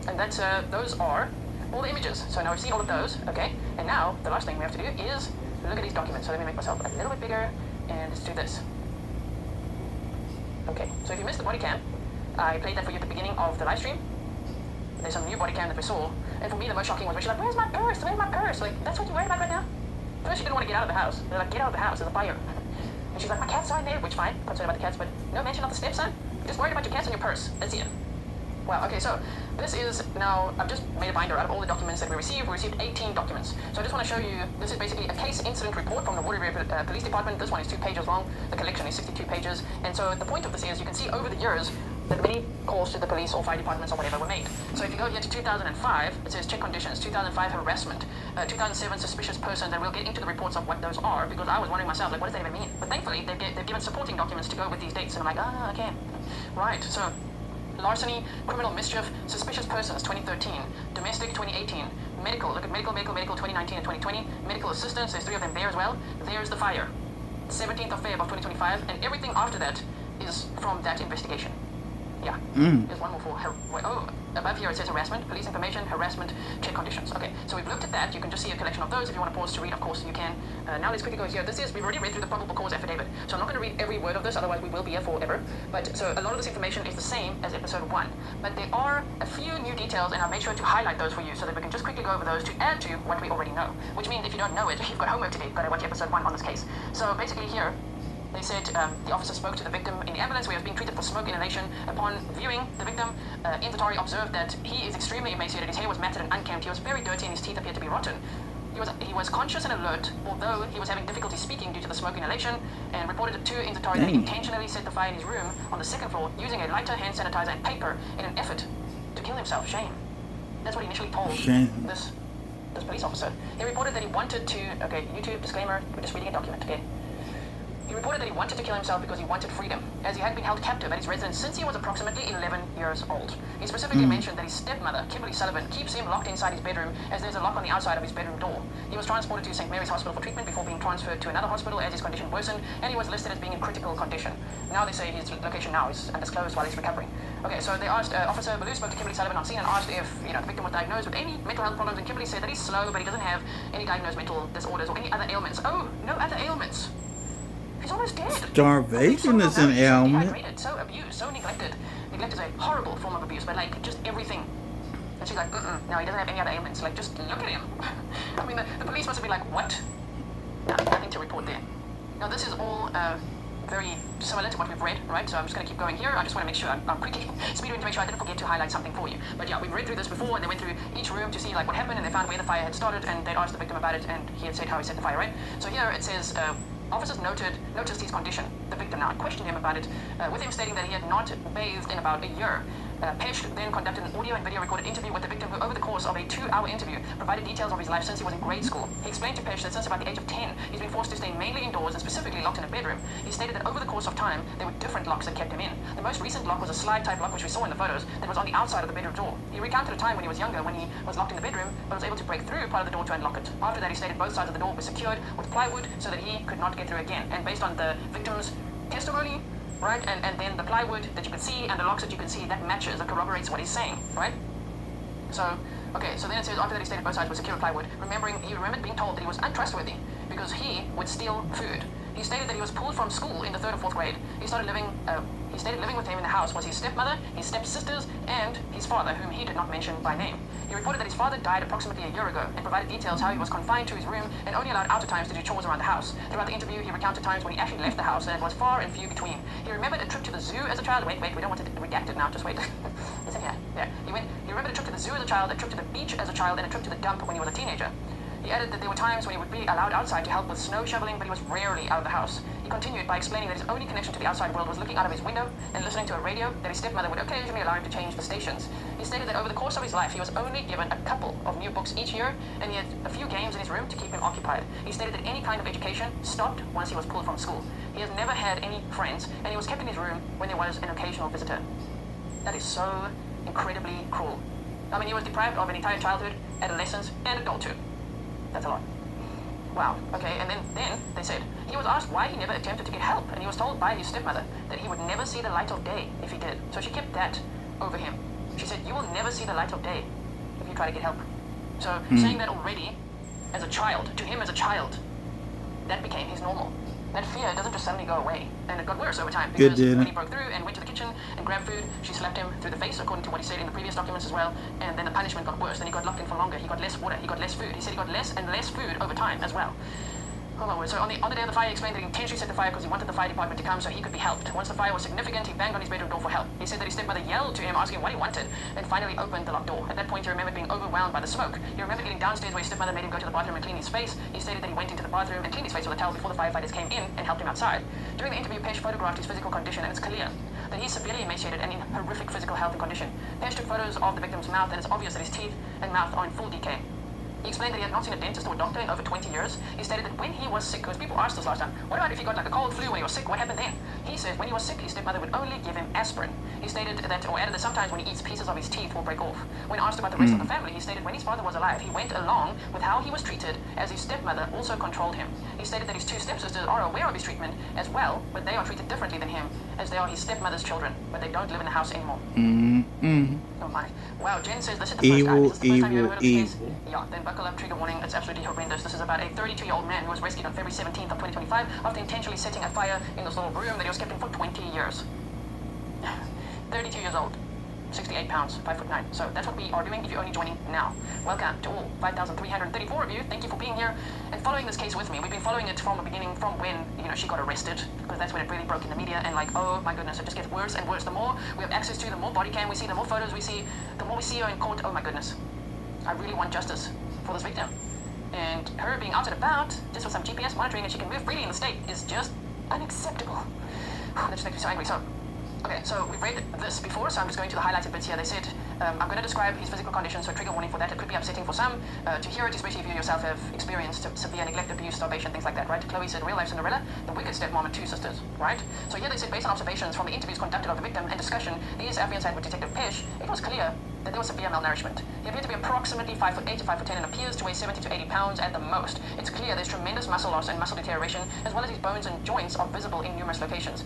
And those are all the images. So now we've seen all of those, okay? And now, the last thing we have to do is look at these documents. So let me make myself a little bit bigger, and let's do this. Okay, so if you missed the body cam, I played that for you at the beginning of the live stream. There's some new body cam that we saw, and for me the most shocking was when she's like, where's my purse? Where's my purse? Like, that's what you're worried about right now? First she didn't want to get out of the house. They're like, get out of the house, there's a fire. And she's like, my cats are in there, which fine, concerned about the cats, but no mention of the stepson. You're just worried about your cats and your purse. That's it. Wow, okay, so this is now, I've just made a binder out of all the documents that we received. We received 18 documents. So I just want to show you, this is basically a case incident report from the Waterbury Police Department. This one is 2 pages long. The collection is 62 pages. And so the point of this is, you can see over the years that many calls to the police or fire departments or whatever were made. So if you go here to 2005, it says check conditions, 2005 harassment, 2007 suspicious persons, and we'll get into the reports of what those are, because I was wondering myself, like, what does that even mean? But thankfully, they've given supporting documents to go with these dates, and I'm like, okay. Right, so larceny, criminal mischief, suspicious persons 2013, domestic 2018, medical, look at medical 2019 and 2020, medical assistance, there's 3 of them there as well. There's the fire, 17th of Feb of 2025, and everything after that is from that investigation. Yeah, there's one more for above here it says harassment, police information, harassment, check conditions. Okay, so we've looked at that. You can just see a collection of those. If you want to pause to read, of course you can. Now let's quickly go here. We've already read through the probable cause affidavit, so I'm not going to read every word of this, otherwise we will be here forever. But so a lot of this information is the same as episode 1, but there are a few new details, and I've made sure to highlight those for you so that we can just quickly go over those to add to what we already know. Which means if you don't know it, you've got homework to do. You've got to watch episode 1 on this case. So basically here, they said the officer spoke to the victim in the ambulance where he was being treated for smoke inhalation. Upon viewing the victim, Inzatari observed that he is extremely emaciated. His hair was matted and unkempt. He was very dirty and his teeth appeared to be rotten. He was conscious and alert, although he was having difficulty speaking due to the smoke inhalation, and reported it to Inzatari that he intentionally set the fire in his room on the 2nd floor using a lighter, hand sanitizer, and paper in an effort to kill himself. Shame. That's what he initially told this police officer. He reported that he wanted to, okay, YouTube disclaimer, we're just reading a document, okay? He reported that he wanted to kill himself because he wanted freedom, as he had been held captive at his residence since he was approximately 11 years old. He specifically mentioned that his stepmother, Kimberly Sullivan, keeps him locked inside his bedroom as there's a lock on the outside of his bedroom door. He was transported to St. Mary's Hospital for treatment before being transferred to another hospital as his condition worsened, and he was listed as being in critical condition. Now they say his location now is undisclosed while he's recovering. Okay, so they asked, Officer Ballou spoke to Kimberly Sullivan on scene and asked if, the victim was diagnosed with any mental health problems, and Kimberly said that he's slow, but he doesn't have any diagnosed mental disorders or any other ailments. Oh, no other ailments. He's almost dead. Starvation is an ailment. Dehydrated, so abused, so neglected. Neglect is a horrible form of abuse, but like just everything. And she's like, no, he doesn't have any other ailments. Like, just look at him. I mean, the police must have been like, what? No, nothing to report there. Now, this is all very similar to what we've read, right? So I'm just going to keep going here. I just want to make sure I'm quickly speeding to make sure I didn't forget to highlight something for you. But yeah, we've read through this before, and they went through each room to see like what happened, and they found where the fire had started, and they'd asked the victim about it, and he had said how he set the fire, right? So here it says, Officers noticed his condition. The victim now questioned him about it, with him stating that he had not bathed in about a year. Pesh then conducted an audio and video recorded interview with the victim, who over the course of a 2-hour interview provided details of his life since he was in grade school. He explained to Pesh that since about the age of 10, he's been forced to stay mainly indoors and specifically locked in a bedroom. He stated that over the course of time, there were different locks that kept him in. The most recent lock was a slide-type lock, which we saw in the photos, that was on the outside of the bedroom door. He recounted a time when he was younger, when he was locked in the bedroom, but was able to break through part of the door to unlock it. After that, he stated both sides of the door were secured with plywood so that he could not get through again. And based on the victim's testimony, right, and then the plywood that you can see and the locks that you can see, that matches, that corroborates what he's saying, right? So, okay, so then it says after that he stated both sides were secure with plywood, he remembered being told that he was untrustworthy because he would steal food. He stated that he was pulled from school in the 3rd or 4th grade. He stated living with him in the house was his stepmother, his stepsisters, and his father, whom he did not mention by name. He reported that his father died approximately a year ago and provided details how he was confined to his room and only allowed outer times to do chores around the house. Throughout the interview, he recounted times when he actually left the house, and it was far and few between. He remembered a trip to the zoo as a child. Wait, we don't want to redact it now, just wait. It's in here. Yeah. He remembered a trip to the zoo as a child, a trip to the beach as a child, and a trip to the dump when he was a teenager. He added that there were times when he would be allowed outside to help with snow shoveling, but he was rarely out of the house. He continued by explaining that his only connection to the outside world was looking out of his window and listening to a radio that his stepmother would occasionally allow him to change the stations. He stated that over the course of his life, he was only given a couple of new books each year, and he had a few games in his room to keep him occupied. He stated that any kind of education stopped once he was pulled from school. He has never had any friends, and he was kept in his room when there was an occasional visitor. That is so incredibly cruel. I mean, he was deprived of an entire childhood, adolescence, and adulthood. That's a lot. Wow, okay, and then they said he was asked why he never attempted to get help, and he was told by his stepmother that he would never see the light of day if he did. So she kept that over him. She said, you will never see the light of day if you try to get help. So saying that already, as a child, to him as a child, that became his normal. That fear doesn't just suddenly go away, and it got worse over time, because when he broke through and went to the kitchen and grabbed food, she slapped him through the face, according to what he said in the previous documents as well, and then the punishment got worse. Then he got locked in for longer, he got less water, he got less food. He said he got less and less food over time as well. Oh my word. So on the day of the fire, he explained that he intentionally set the fire because he wanted the fire department to come so he could be helped. Once the fire was significant, he banged on his bedroom door for help. He said that his stepmother yelled to him, asking what he wanted, and finally opened the locked door. At that point, he remembered being overwhelmed by the smoke. He remembered getting downstairs where his stepmother made him go to the bathroom and clean his face. He stated that he went into the bathroom and cleaned his face with a towel before the firefighters came in and helped him outside. During the interview, Pesh photographed his physical condition, and it's clear that he's severely emaciated and in horrific physical health and condition. Pesh took photos of the victim's mouth, and it's obvious that his teeth and mouth are in full decay. He explained that he had not seen a dentist or a doctor in over 20 years. He stated that when he was sick, because people asked us last time, what about if he got like a cold flu when he was sick, what happened then? He said when he was sick, his stepmother would only give him aspirin. He stated that, or added that sometimes when he eats, pieces of his teeth will break off. When asked about the rest of the family, he stated when his father was alive, he went along with how he was treated, as his stepmother also controlled him. He stated that his 2 stepsisters are aware of his treatment as well, but they are treated differently than him, as they are his stepmother's children, but they don't live in the house anymore. Oh my. Wow, Jen says this is the first time. Is this the first time you ever heard of this case? Yeah, then buckle up, trigger warning. It's absolutely horrendous. This is about a 32-year-old man who was rescued on February 17th of 2025 after intentionally setting a fire in this little room that he was kept in for 20 years. 32 years old. 68 pounds, 5'9". So that's what we are doing if you're only joining now. Welcome to all 5,334 of you. Thank you for being here and following this case with me. We've been following it from the beginning, from when, she got arrested, because that's when it really broke in the media, and oh my goodness, it just gets worse and worse. The more we have access to, the more body cam we see, the more photos we see, the more we see her in court. Oh my goodness. I really want justice for this victim. And her being out and about, just with some GPS monitoring, and she can move freely in the state, is just unacceptable. That just makes me so angry. So, okay, so we've read this before, so I'm just going to the highlighted bits here. They said, I'm going to describe his physical condition, so trigger warning for that. It could be upsetting for some to hear it, especially if you yourself have experienced severe neglect, abuse, starvation, things like that, right? Chloe said, real life Cinderella, the wicked stepmom and 2 sisters, right? So here they said, based on observations from the interviews conducted of the victim and discussion, these Afghans had with Detective Pesh, it was clear that there was severe malnourishment. He appeared to be approximately 5'8" to 5'10" and appears to weigh 70 to 80 pounds at the most. It's clear there's tremendous muscle loss and muscle deterioration, as well as his bones and joints are visible in numerous locations.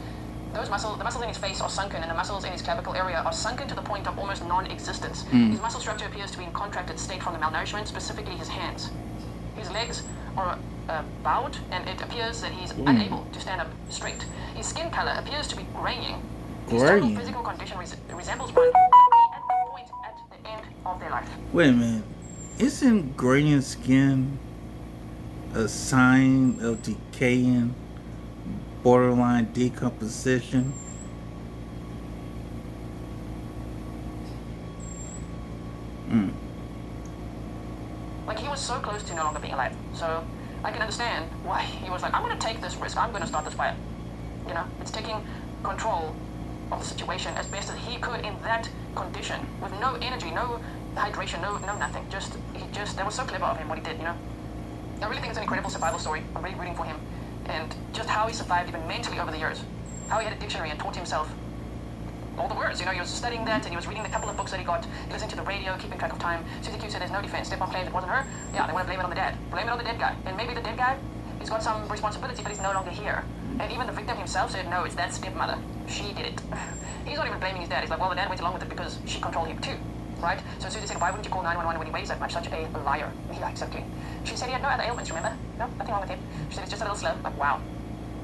The muscles in his face are sunken, and the muscles in his clavicle area are sunken to the point of almost non-existence. His muscle structure appears to be in contracted state from the malnourishment, specifically his hands. His legs are bowed, and it appears that he's unable to stand up straight. His skin color appears to be graying. His total physical condition resembles one at the point at the end of their life. Wait a minute. Isn't graying skin a sign of decaying, borderline decomposition? Like, he was so close to no longer being alive. So I can understand why he was like, I'm going to take this risk. I'm going to start this fire. You know, it's taking control of the situation as best as he could in that condition, with no energy, no hydration, no nothing. That was so clever of him what he did, you know. I really think it's an incredible survival story. I'm really rooting for him, and just how he survived even mentally over the years. How he had a dictionary and taught himself all the words. You know, he was studying that, and he was reading the couple of books that he got, listening to the radio, keeping track of time. Susie Q said there's no defense. Stepmom claims it wasn't her. Yeah, they want to blame it on the dad. Blame it on the dead guy. And maybe the dead guy, he's got some responsibility, but he's no longer here. And even the victim himself said, no, it's that stepmother. She did it. He's not even blaming his dad. He's like, well, the dad went along with it because she controlled him too. Right? So Susie said, why wouldn't you call 911 when he weighs that much? Such a liar. Yeah, exactly. She said he had no other ailments, remember? No, nothing wrong with him. She said it's just a little slow. Like, wow.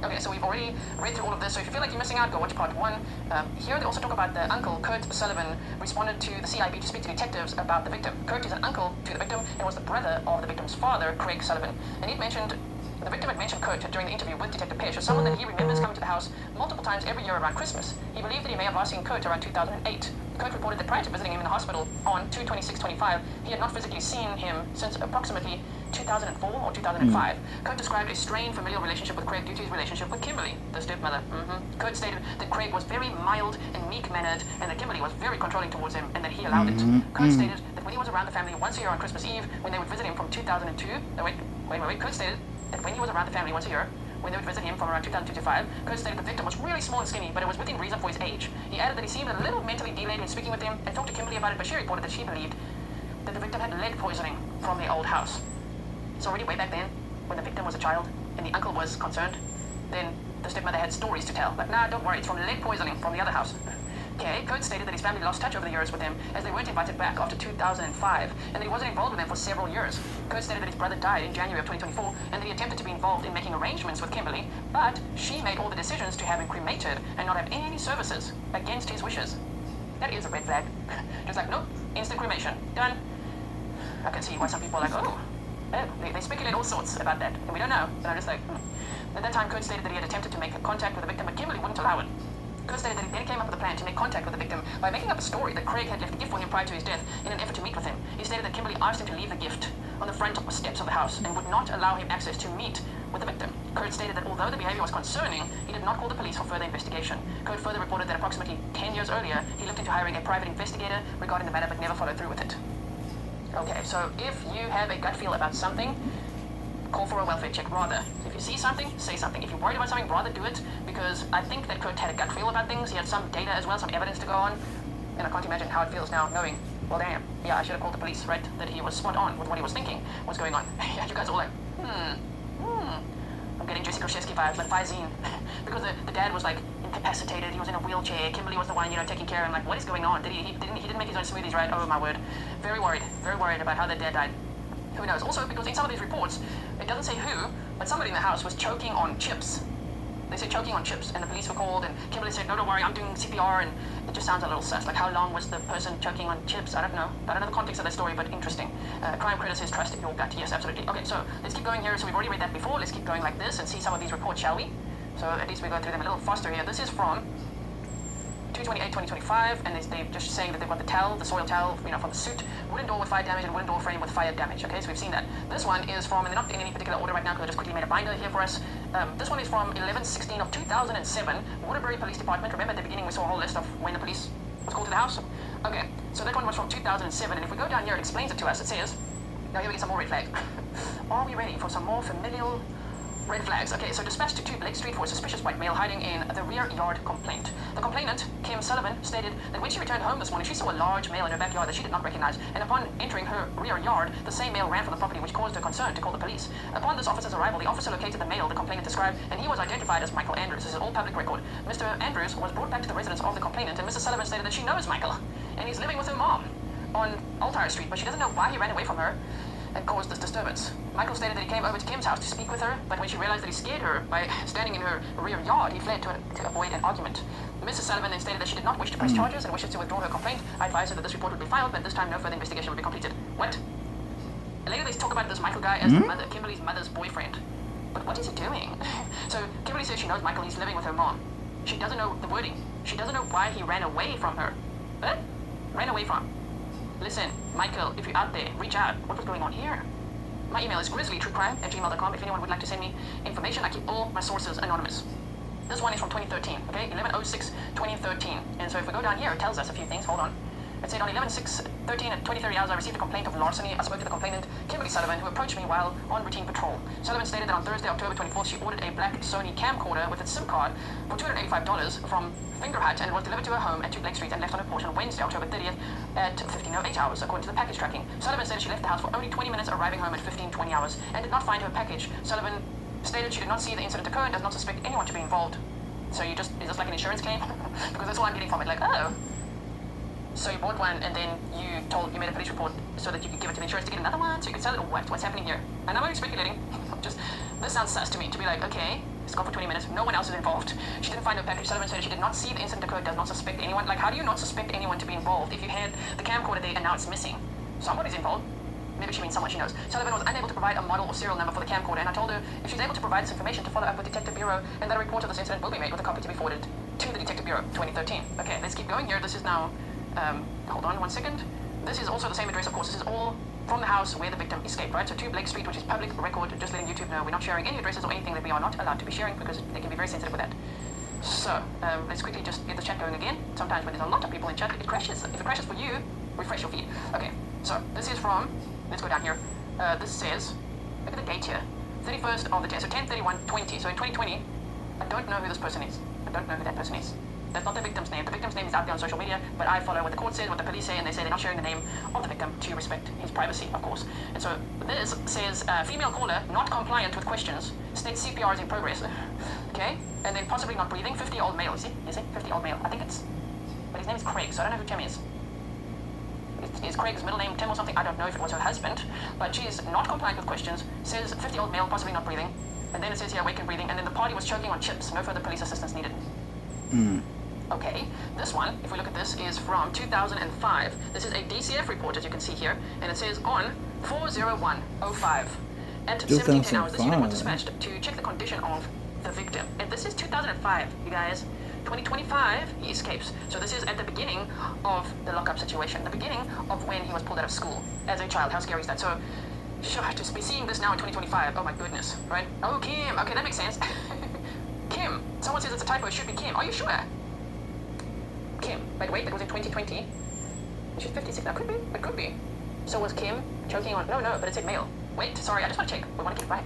Okay, so we've already read through all of this, so if you feel like you're missing out, go watch part 1. Here they also talk about the uncle, Kurt Sullivan, responded to the CIB to speak to detectives about the victim. Kurt is an uncle to the victim and was the brother of the victim's father, Craig Sullivan. And the victim had mentioned Kurt during the interview with Detective Pesh as someone that he remembers coming to the house multiple times every year around Christmas. He believed that he may have last seen Kurt around 2008. Kurt reported that prior to visiting him in the hospital on 2/26/25, he had not physically seen him since approximately 2004 or 2005. Kurt described a strained familial relationship with Craig due to his relationship with Kimberly, the stepmother. Kurt stated that Craig was very mild and meek-mannered, and that Kimberly was very controlling towards him, and that he allowed it. Kurt stated that when he was around the family once a year on Christmas Eve, when they would visit him from 2002, Kurt stated that when he was around the family once a year, when they would visit him from around 2002 to 5, Kurt stated the victim was really small and skinny, but it was within reason for his age. He added that he seemed a little mentally delayed in speaking with him and talked to Kimberly about it, but she reported that she believed that the victim had lead poisoning from the old house. So already way back then, when the victim was a child and the uncle was concerned, then the stepmother had stories to tell. Like, nah, don't worry, it's from lead poisoning from the other house. Okay, Kurt stated that his family lost touch over the years with him as they weren't invited back after 2005, and that he wasn't involved with them for several years. Kurt stated that his brother died in January of 2024, and that he attempted to be involved in making arrangements with Kimberly, but she made all the decisions to have him cremated and not have any services against his wishes. That is a red flag. Just like, nope, instant cremation, done. I can see why some people are like, oh, they speculate all sorts about that, and we don't know. And I'm just like, At that time, Kurt stated that he had attempted to make contact with the victim, but Kimberly wouldn't allow it. Kurt stated that he then came up with a plan to make contact with the victim by making up a story that Craig had left a gift for him prior to his death in an effort to meet with him. He stated that Kimberly asked him to leave the gift on the front steps of the house and would not allow him access to meet with the victim. Kurt stated that although the behavior was concerning, he did not call the police for further investigation. Kurt further reported that approximately 10 years earlier, he looked into hiring a private investigator regarding the matter but never followed through with it. Okay, so if you have a gut feel about something, call for a welfare check rather. If you see something, say something. If you're worried about something, rather do it, because I think that Kurt had a gut feel about things. He had some data as well, some evidence to go on, and I can't imagine how it feels now knowing, well damn, yeah, I should have called the police, right? That he was spot on with what he was thinking, what's going on. Yeah, you guys are all like, I'm getting Jessica Krzyzewski vibes, like Fizine. Because the dad was like incapacitated, he was in a wheelchair, Kimberly was the one, taking care of him, like what is going on? He didn't make his own smoothies, right? Oh my word. Very worried about how the dad died. Who knows? Also, because in some of these reports, it doesn't say who, but somebody in the house was choking on chips. They said choking on chips, and the police were called, and Kimberly said, no, don't worry, I'm doing CPR, and it just sounds a little sus. Like, how long was the person choking on chips? I don't know. I don't know the context of that story, but interesting. Crime Credit says trust your gut. Yes, absolutely. Okay, so let's keep going here. So we've already read that before. Let's keep going like this and see some of these reports, shall we? So at least we go through them a little faster here. This is from 2/28/2025, and they're just saying that they've got the towel, the soil towel, from the suit, wooden door with fire damage, and wooden door frame with fire damage. Okay, so we've seen that. This one is from, and they're not in any particular order right now because I just quickly made a binder here for us. This one is from 11/16 of 2007, Waterbury Police Department. Remember at the beginning we saw a whole list of when the police was called to the house? Okay, so that one was from 2007, and if we go down here, it explains it to us. It says, now here we get some more red flags. Are we ready for some more familial red flags? Okay, so dispatched to 2 Blake Street for a suspicious white male hiding in the rear yard complaint. The complainant, Kim Sullivan, stated that when she returned home this morning, she saw a large male in her backyard that she did not recognize, and upon entering her rear yard, the same male ran from the property, which caused her concern to call the police. Upon this officer's arrival, the officer located the male the complainant described, and he was identified as Michael Andrews. This is all public record. Mr. Andrews was brought back to the residence of the complainant, and Mrs. Sullivan stated that she knows Michael, and he's living with her mom on Altar Street, but she doesn't know why he ran away from her and caused this disturbance. Michael stated that he came over to Kim's house to speak with her, but when she realized that he scared her by standing in her rear yard, he fled to avoid an argument. Mrs. Sullivan then stated that she did not wish to press charges and wishes to withdraw her complaint. I advised her that this report would be filed, but this time no further investigation would be completed. What? Later they talk about this Michael guy as Kimberly's mother's boyfriend. But what is he doing? So Kimberly says she knows Michael, he's living with her mom. She doesn't know the wording. She doesn't know why he ran away from her. What? Ran away from? Listen, Michael, if you're out there, reach out. What was going on here? My email is grizzlytruecrime@gmail.com if anyone would like to send me information. I keep all my sources anonymous. This one is from 2013, okay? 11/06/2013. And so if we go down here, it tells us a few things. Hold on. It said on 11/6/13 at 20:30 hours, I received a complaint of larceny. I spoke to the complainant, Kimberly Sullivan, who approached me while on routine patrol. Sullivan stated that on Thursday, October 24th, she ordered a black Sony camcorder with its SIM card for $285 from Finger Hut and was delivered to her home at 2 Blake Street and left on her porch on Wednesday, October 30th at 15:08 hours, according to the package tracking. Sullivan said she left the house for only 20 minutes, arriving home at 15:20 hours, and did not find her package. Sullivan stated she did not see the incident occur and does not suspect anyone to be involved. So is this like an insurance claim? Because that's all I'm getting from it, like, oh. So you bought one and then you made a police report so that you could give it to the insurance to get another one, so you could sell it, or what? What's happening here? And I'm only speculating. This sounds sus to me, to be like, okay, it's gone for 20 minutes, no one else is involved. She didn't find her package. Sullivan said she did not see the incident occur, does not suspect anyone. Like, how do you not suspect anyone to be involved if you had the camcorder there and now it's missing? Somebody's involved. Maybe she means someone she knows. Sullivan was unable to provide a model or serial number for the camcorder, and I told her if she's able to provide this information to follow up with Detective Bureau, and that a report of this incident will be made with a copy to be forwarded to the Detective Bureau, 2013. Okay, let's keep going here. This is now, hold on 1 second. This is also the same address, of course. This is all from the house where the victim escaped, right? So 2 Blake Street, which is public record, just letting YouTube know we're not sharing any addresses or anything that we are not allowed to be sharing because they can be very sensitive with that. So, let's quickly just get the chat going again. Sometimes when there's a lot of people in chat, it crashes. If it crashes for you, refresh your feed. Okay, so this is from, let's go down here. This says, look at the date here, 31st of the 10th, so 10/31/20. So in 2020, I don't know who this person is. I don't know who that person is. That's not the victim's name. The victim's name is out there on social media, but I follow what the court says, what the police say, and they say they're not sharing the name of the victim to respect his privacy, of course. And so this says, female caller, not compliant with questions, states CPR is in progress. Okay, and then possibly not breathing, 50-year-old male, is it? 50-year-old male, I think it's, but his name is Craig, so I don't know who Tim is. Is Craig's middle name Tim or something? I don't know if it was her husband, but she is not compliant with questions, says 50-year-old male, possibly not breathing, and then it says here, awake and breathing, and then the party was choking on chips, no further police assistance needed. Okay, this one, if we look at this, is from 2005. This is a DCF report, as you can see here, and it says on 4/01/05 at 17:10 hours, this unit was dispatched to check the condition of the victim. And this is 2005, you guys. 2025, he escapes. So this is at the beginning of the lockup situation, the beginning of when he was pulled out of school as a child. How scary is that? So, sure, to be seeing this now in 2025, oh my goodness, right? Oh, Kim, okay, that makes sense. Kim, someone says it's a typo, it should be Kim. Are you sure? Kim, wait, that was in 2020. She's 56 now, could be. So was Kim choking on, no, but it said male. Wait, sorry, I just want to check, we want to get it right.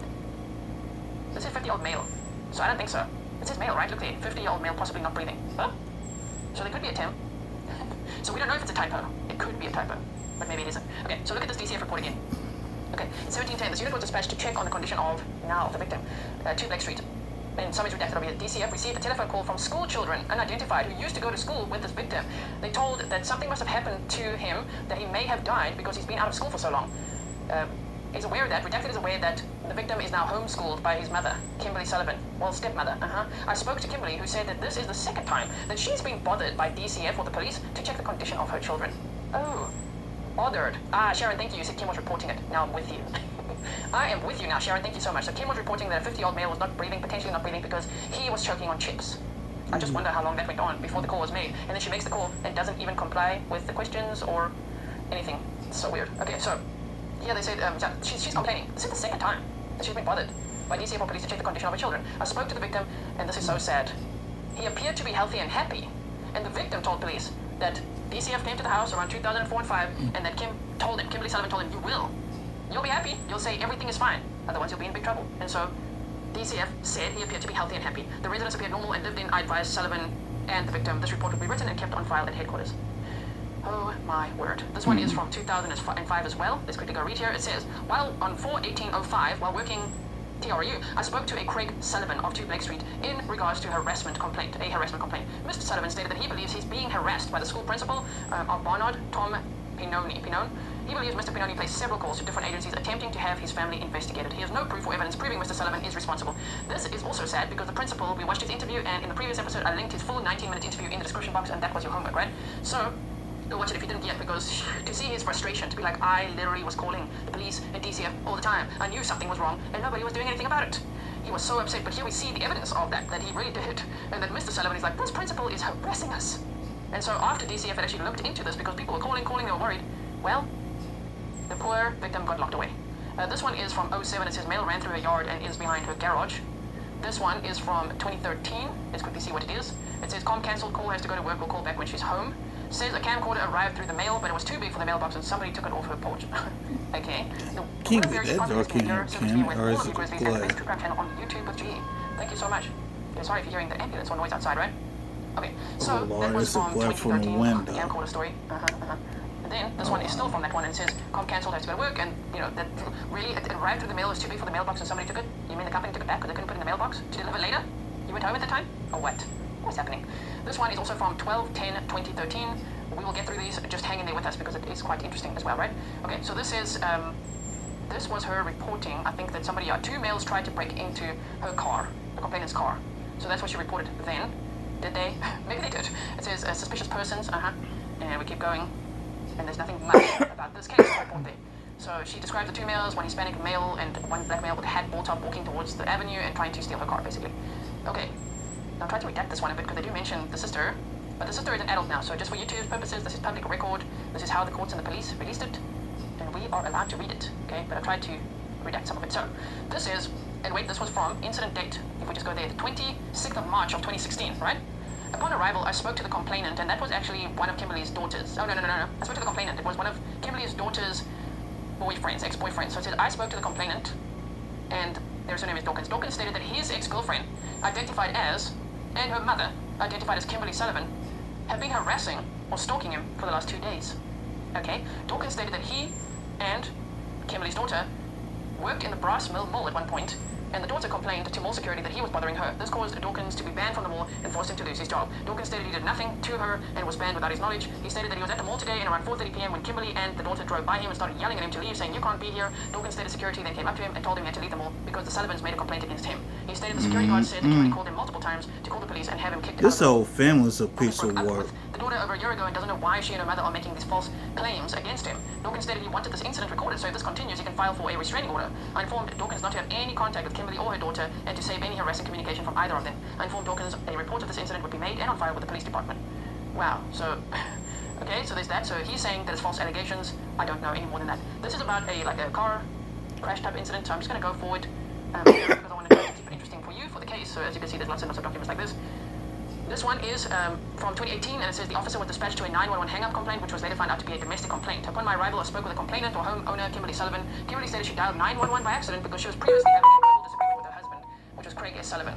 This is 50-year-old male, so I don't think so. It says male, right? Look there, 50-year-old male, possibly not breathing. Huh? So there could be a Tim. So we don't know if it's a typo. It could be a typo, but maybe it isn't. Okay, so look at this DCF report again. Okay, 17:10, this unit was dispatched to check on the condition of, now, the victim, 2 Blake Street. And some is redacted over here. DCF received a telephone call from school children, unidentified, who used to go to school with this victim. They told that something must have happened to him, that he may have died because he's been out of school for so long. Is aware that, redacted is aware that the victim is now homeschooled by his mother, Kimberly Sullivan. Well, stepmother, I spoke to Kimberly, who said that this is the second time that she's been bothered by DCF or the police to check the condition of her children. Oh, bothered. Sharon, thank you. You said Kim was reporting it. Now I'm with you. I am with you now, Sharon. Thank you so much. So Kim was reporting that a 50-year-old male was not breathing, potentially not breathing, because he was choking on chips. I just wonder how long that went on before the call was made. And then she makes the call and doesn't even comply with the questions or anything. It's so weird. Okay, so yeah, they said she's complaining. This is the second time that she's been bothered by DCF or police to check the condition of her children. I spoke to the victim, and this is so sad. He appeared to be healthy and happy, and the victim told police that DCF came to the house around 2004 and 5, and that Kimberly Sullivan told him, you'll be happy, you'll say everything is fine, otherwise you'll be in big trouble. And so DCF said he appeared to be healthy and happy. The residence appeared normal and lived in. I advised Sullivan and the victim this report would be written and kept on file at headquarters. Oh my word. This one is from 2005 as well. Let's quickly go read here. It says, while on 4/18/05, while working TRU, I spoke to a Craig Sullivan of 2 Blake Street in regards to a harassment complaint. Mr. Sullivan stated that he believes he's being harassed by the school principal of Barnard, Tom Pinone. He believes Mr. Pinone placed several calls to different agencies attempting to have his family investigated. He has no proof or evidence proving Mr. Sullivan is responsible. This is also sad because the principal, we watched his interview, and in the previous episode I linked his full 19-minute interview in the description box, and that was your homework, right? So you'll watch it if you didn't yet, because to see his frustration, to be like, I literally was calling the police and DCF all the time. I knew something was wrong and nobody was doing anything about it. He was so upset, but here we see the evidence of that he really did. And that Mr. Sullivan is like, this principal is harassing us. And so after DCF had actually looked into this, because people were calling, they were worried, well, the poor victim got locked away. This one is from 07. It says male ran through her yard and is behind her garage. This one is from 2013. Let's quickly see what it is. It says com cancelled, call has to go to work, will call back when she's home. Says a camcorder arrived through the mail, but it was too big for the mailbox and somebody took it off her porch. Okay. Can't get that dark in your camera, or is it Best black? True Crime channel on YouTube with GE. Thank you so much. Okay, sorry if you're hearing the ambulance or noise outside, right? Okay, so Oh, Lord, that was it's a from black from the 2013, window. the camcorder story. And then this one is still from that one and says com cancelled, has to go to work, and you know that really it arrived through the mail, it was too big for the mailbox and somebody took it. You mean the company took it back because they couldn't put it in the mailbox to deliver later? You went home at the time? Or what? What's happening? This one is also from 12/10/2013. We will get through these, just hang in there with us because it is quite interesting as well, right? Okay, so this is this was her reporting. I think that somebody, 2 males tried to break into her car, the complainant's car. So that's what she reported then. Did they? Maybe they did. It says suspicious persons, and we keep going. And there's nothing much about this case to report there. So she describes the 2 males, one Hispanic male and one black male with a hat, ball top, walking towards the avenue and trying to steal her car, basically. Okay, I'll try to redact this one a bit because they do mention the sister, but the sister is an adult now, so just for YouTube's purposes, this is public record. This is how the courts and the police released it, and we are allowed to read it, okay? But I tried to redact some of it. So this is, and wait, this was from incident date, if we just go there, the 26th of March of 2016, right? Upon arrival, I spoke to the complainant, and that was actually one of Kimberly's daughters. Oh, no. I spoke to the complainant. It was one of Kimberly's daughter's boyfriends, ex-boyfriends. So it said, I spoke to the complainant, and their surname is Dawkins. Dawkins stated that his ex-girlfriend, identified as, and her mother, identified as Kimberly Sullivan, have been harassing or stalking him for the last 2 days. Okay? Dawkins stated that he and Kimberly's daughter worked in the brass mill at one point, and the daughter complained to mall security that he was bothering her. This caused Dawkins to be banned from the mall and forced him to lose his job. Dawkins stated he did nothing to her and was banned without his knowledge. He stated that he was at the mall today and around 4:30 p.m. when Kimberly and the daughter drove by him and started yelling at him to leave, saying, "You can't be here." Dawkins stated security then came up to him and told him he had to leave the mall because the Sullivans made a complaint against him. He stated the security guard said that Kimberly called him multiple times to call the police and have him kicked out. This whole family's a piece of Broke up work. with the daughter over a year ago and doesn't know why she and her mother are making these false claims against him. Dawkins stated he wanted this incident recorded, so if this continues, he can file for a restraining order. I informed Dawkins not to have any contact with Kimberly or her daughter and to save any harassing communication from either of them. I informed Dawkins a report of this incident would be made and on file with the police department. Wow, so, okay, so there's that. So he's saying that it's false allegations. I don't know any more than that. This is about a car crash type incident, so I'm just going to go forward because I want to try to keep it interesting for you, for the case. So as you can see, there's lots and lots of documents like this. This one is from 2018, and it says the officer was dispatched to a 911 hang-up complaint, which was later found out to be a domestic complaint. Upon my arrival, I spoke with the complainant or homeowner, Kimberly Sullivan. Kimberly stated she dialed 911 by accident because she was previously having a verbal disagreement with her husband, which was Craig S. Sullivan.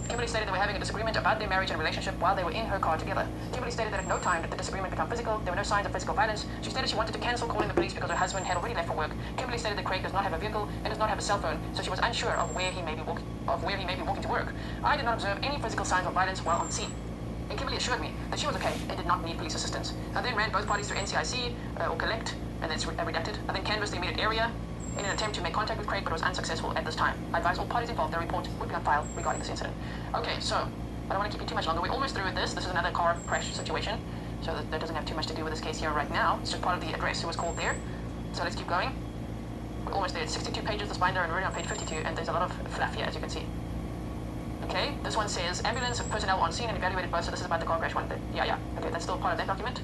Kimberly stated they were having a disagreement about their marriage and relationship while they were in her car together. Kimberly stated that at no time did the disagreement become physical. There were no signs of physical violence. She stated she wanted to cancel calling the police because her husband had already left for work. Kimberly stated that Craig does not have a vehicle and does not have a cell phone, so she was unsure of where he may be walking to work. I did not observe any physical signs of violence while on scene. And Kimberly assured me that she was okay and did not need police assistance. I then ran both parties through NCIC or collect, and that's redacted. I then canvassed the immediate area in an attempt to make contact with Craig, but was unsuccessful at this time. I advised all parties involved their report would be on file regarding this incident. Okay, so I don't want to keep you too much longer. We're almost through with this. This is another car crash situation, so that doesn't have too much to do with this case here right now. It's just part of the address who was called there. So let's keep going. We're almost there. It's 62 pages, this binder, and we're already on page 52, and there's a lot of fluff here, as you can see. Okay, this one says ambulance personnel on scene and evaluated both, so this is about the car crash one. Yeah. Okay, that's still part of that document.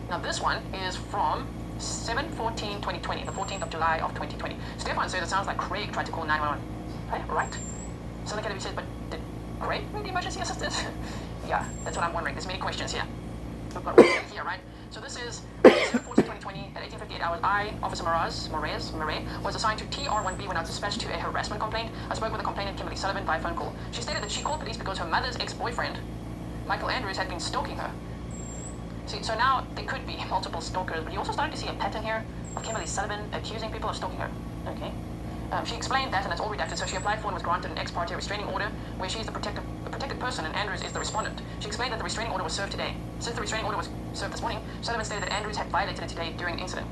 Now this one is from 7/14/2020, the 14th of July of 2020. Stefan says it sounds like Craig tried to call 911. Hey, right? Southern Academy says, but did Craig need emergency assistance? Yeah, that's what I'm wondering. There's many questions here. We've got one here, right? So this is 7/14/2020 at 18:58 hours. I, Officer Murray, was assigned to TR1B when I was dispatched to a harassment complaint. I spoke with the complainant, Kimberly Sullivan, by phone call. She stated that she called police because her mother's ex-boyfriend, Michael Andrews, had been stalking her. See, so now there could be multiple stalkers, but you're also starting to see a pattern here of Kimberly Sullivan accusing people of stalking her. Okay. She explained that, and that's all redacted, so she applied for and was granted an ex parte restraining order, where she is the protected person and Andrews is the respondent. She explained that the restraining order was served today. Since the restraining order was served this morning, Sullivan stated that Andrews had violated it today during the incident.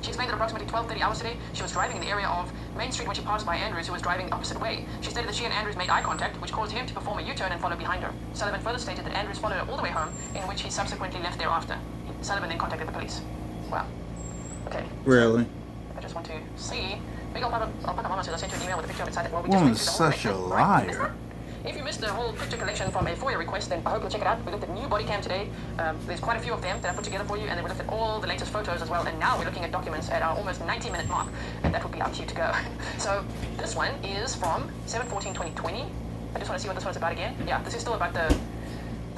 She explained that approximately 12:30 hours today, she was driving in the area of Main Street when she passed by Andrews, who was driving the opposite way. She stated that she and Andrews made eye contact, which caused him to perform a U-turn and follow behind her. Sullivan further stated that Andrews followed her all the way home, in which he subsequently left thereafter. Sullivan then contacted the police. Wow. Okay. Really? I just want to see. Big old Alpaca Mama says I sent you an email with a picture of inside it. Well, we Woman's just went such through a the whole collection, liar. If you missed the whole picture collection from a FOIA request, then I hope you'll check it out. We looked at new body cam today. There's quite a few of them that I put together for you, and then we looked at all the latest photos as well. And now we're looking at documents at our almost 90-minute mark. that would be up to you to go. So this one is from 7/14/2020. I just want to see what this one's about again. Yeah, this is still about the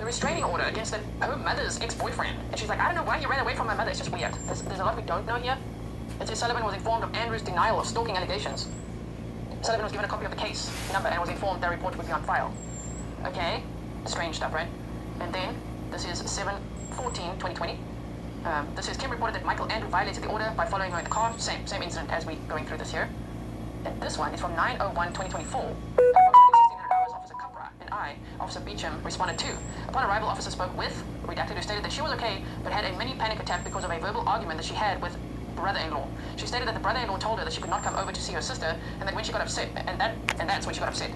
restraining order against her mother's ex-boyfriend. And she's like, I don't know why you ran away from my mother. It's just weird. There's a lot we don't know here. It says Sullivan was informed of Andrew's denial of stalking allegations. Sullivan was given a copy of the case number and was informed that report would be on file. Okay, strange stuff, right? And then this is 7/14/2020. This is Kim reported that Michael Andrew violated the order by following her in the car. Same incident as we going through this here. And this one is from 9/01/2024. Officer Capra and I, Officer Beecham, responded to. Upon arrival, officer spoke with redacted, who stated that she was okay, but had a mini panic attack because of a verbal argument that she had with brother-in-law. She stated that the brother-in-law told her that she could not come over to see her sister, and that when she got upset, and that's when she got upset.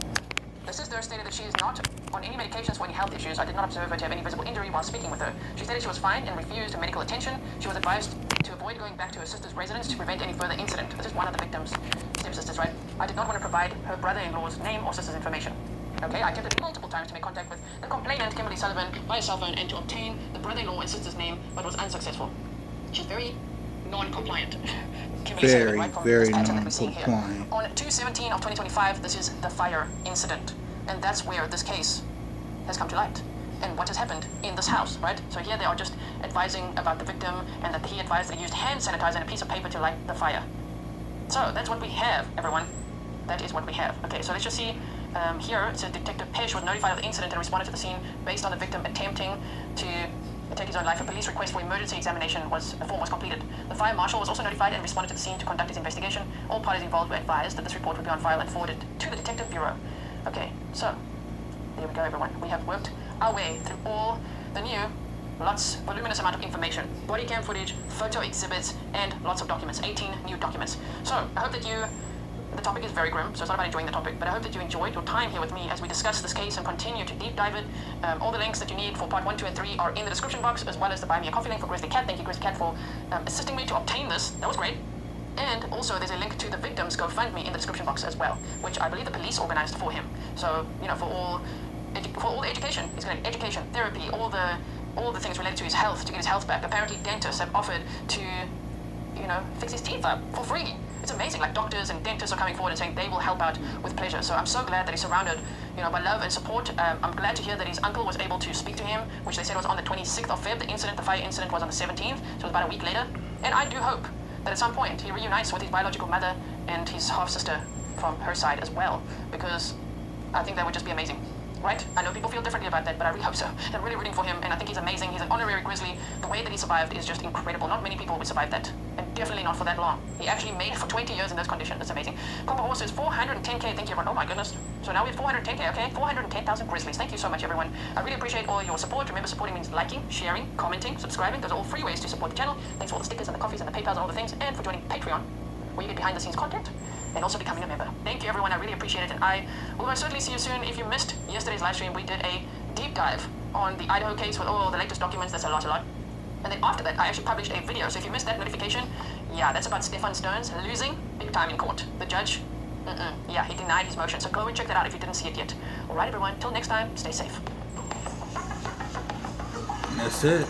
The sister stated that she is not on any medications for any health issues. I did not observe her to have any visible injury while speaking with her. She stated she was fine and refused medical attention. She was advised to avoid going back to her sister's residence to prevent any further incident. This is one of the victim's stepsisters, right? I did not want to provide her brother-in-law's name or sister's information. Okay, I attempted multiple times to make contact with the complainant, Kimberly Sullivan, via cell phone and to obtain the brother-in-law and sister's name, but was unsuccessful. She's very non-compliant. Kimberly Sullivan, right, from this pattern that we're seeing here. On 2/17/2025, this is the fire incident, and that's where this case has come to light, and what has happened in this house, right? So here they are just advising about the victim, and that he advised that he used hand sanitizer and a piece of paper to light the fire. So that's what we have, everyone. That is what we have. Okay, so let's just see. Here it says Detective Pesh was notified of the incident and responded to the scene based on the victim attempting to take his own life. A police request for emergency examination form was completed. The fire marshal was also notified and responded to the scene to conduct his investigation. All parties involved were advised that this report would be on file and forwarded to the Detective Bureau. Okay, so there we go, everyone. We have worked our way through all the new, voluminous amount of information. Body cam footage, photo exhibits, and lots of documents. 18 new documents. So I hope that the topic is very grim, so it's not about enjoying the topic, but I hope that you enjoyed your time here with me as we discuss this case and continue to deep dive it. All the links that you need for part 1, 2, and 3 are in the description box, as well as the Buy Me a Coffee link for Grizzly Cat. Thank you, Grizzly Cat, for assisting me to obtain this. That was great. And also, there's a link to the victim's GoFundMe in the description box as well, which I believe the police organized for him. So, for all the education, he's going to education, therapy, all the things related to his health, to get his health back. Apparently, dentists have offered to, fix his teeth up for free. It's amazing. Like, doctors and dentists are coming forward and saying they will help out with pleasure. So I'm so glad that he's surrounded, by love and support. I'm glad to hear that his uncle was able to speak to him, which they said was on the 26th of Feb. The fire incident was on the 17th, so it was about a week later. And I do hope that at some point he reunites with his biological mother and his half-sister from her side as well, because I think that would just be amazing. Right? I know people feel differently about that, but I really hope so. I'm really rooting for him, and I think he's amazing. He's an honorary Grizzly. The way that he survived is just incredible. Not many people would survive that, and definitely not for that long. He actually made it for 20 years in this condition. That's amazing. Copper Horse is 410k. Thank you, everyone. Oh my goodness. So now we have 410k, okay? 410,000 Grizzlies. Thank you so much, everyone. I really appreciate all your support. Remember, supporting means liking, sharing, commenting, subscribing. Those are all free ways to support the channel. Thanks for all the stickers and the coffees and the PayPals and all the things, and for joining Patreon, where you get behind-the-scenes content, and also becoming a member. Thank you, everyone. I really appreciate it, and I will most certainly see you soon. If you missed yesterday's live stream, we did a deep dive on the Idaho case with all the latest documents. That's a lot. And then after that, I actually published a video. So if you missed that notification, yeah, that's about Stefan Stearns losing big time in court. The judge, yeah, he denied his motion. So go and check that out if you didn't see it yet. All right, everyone. Till next time, stay safe. That's it.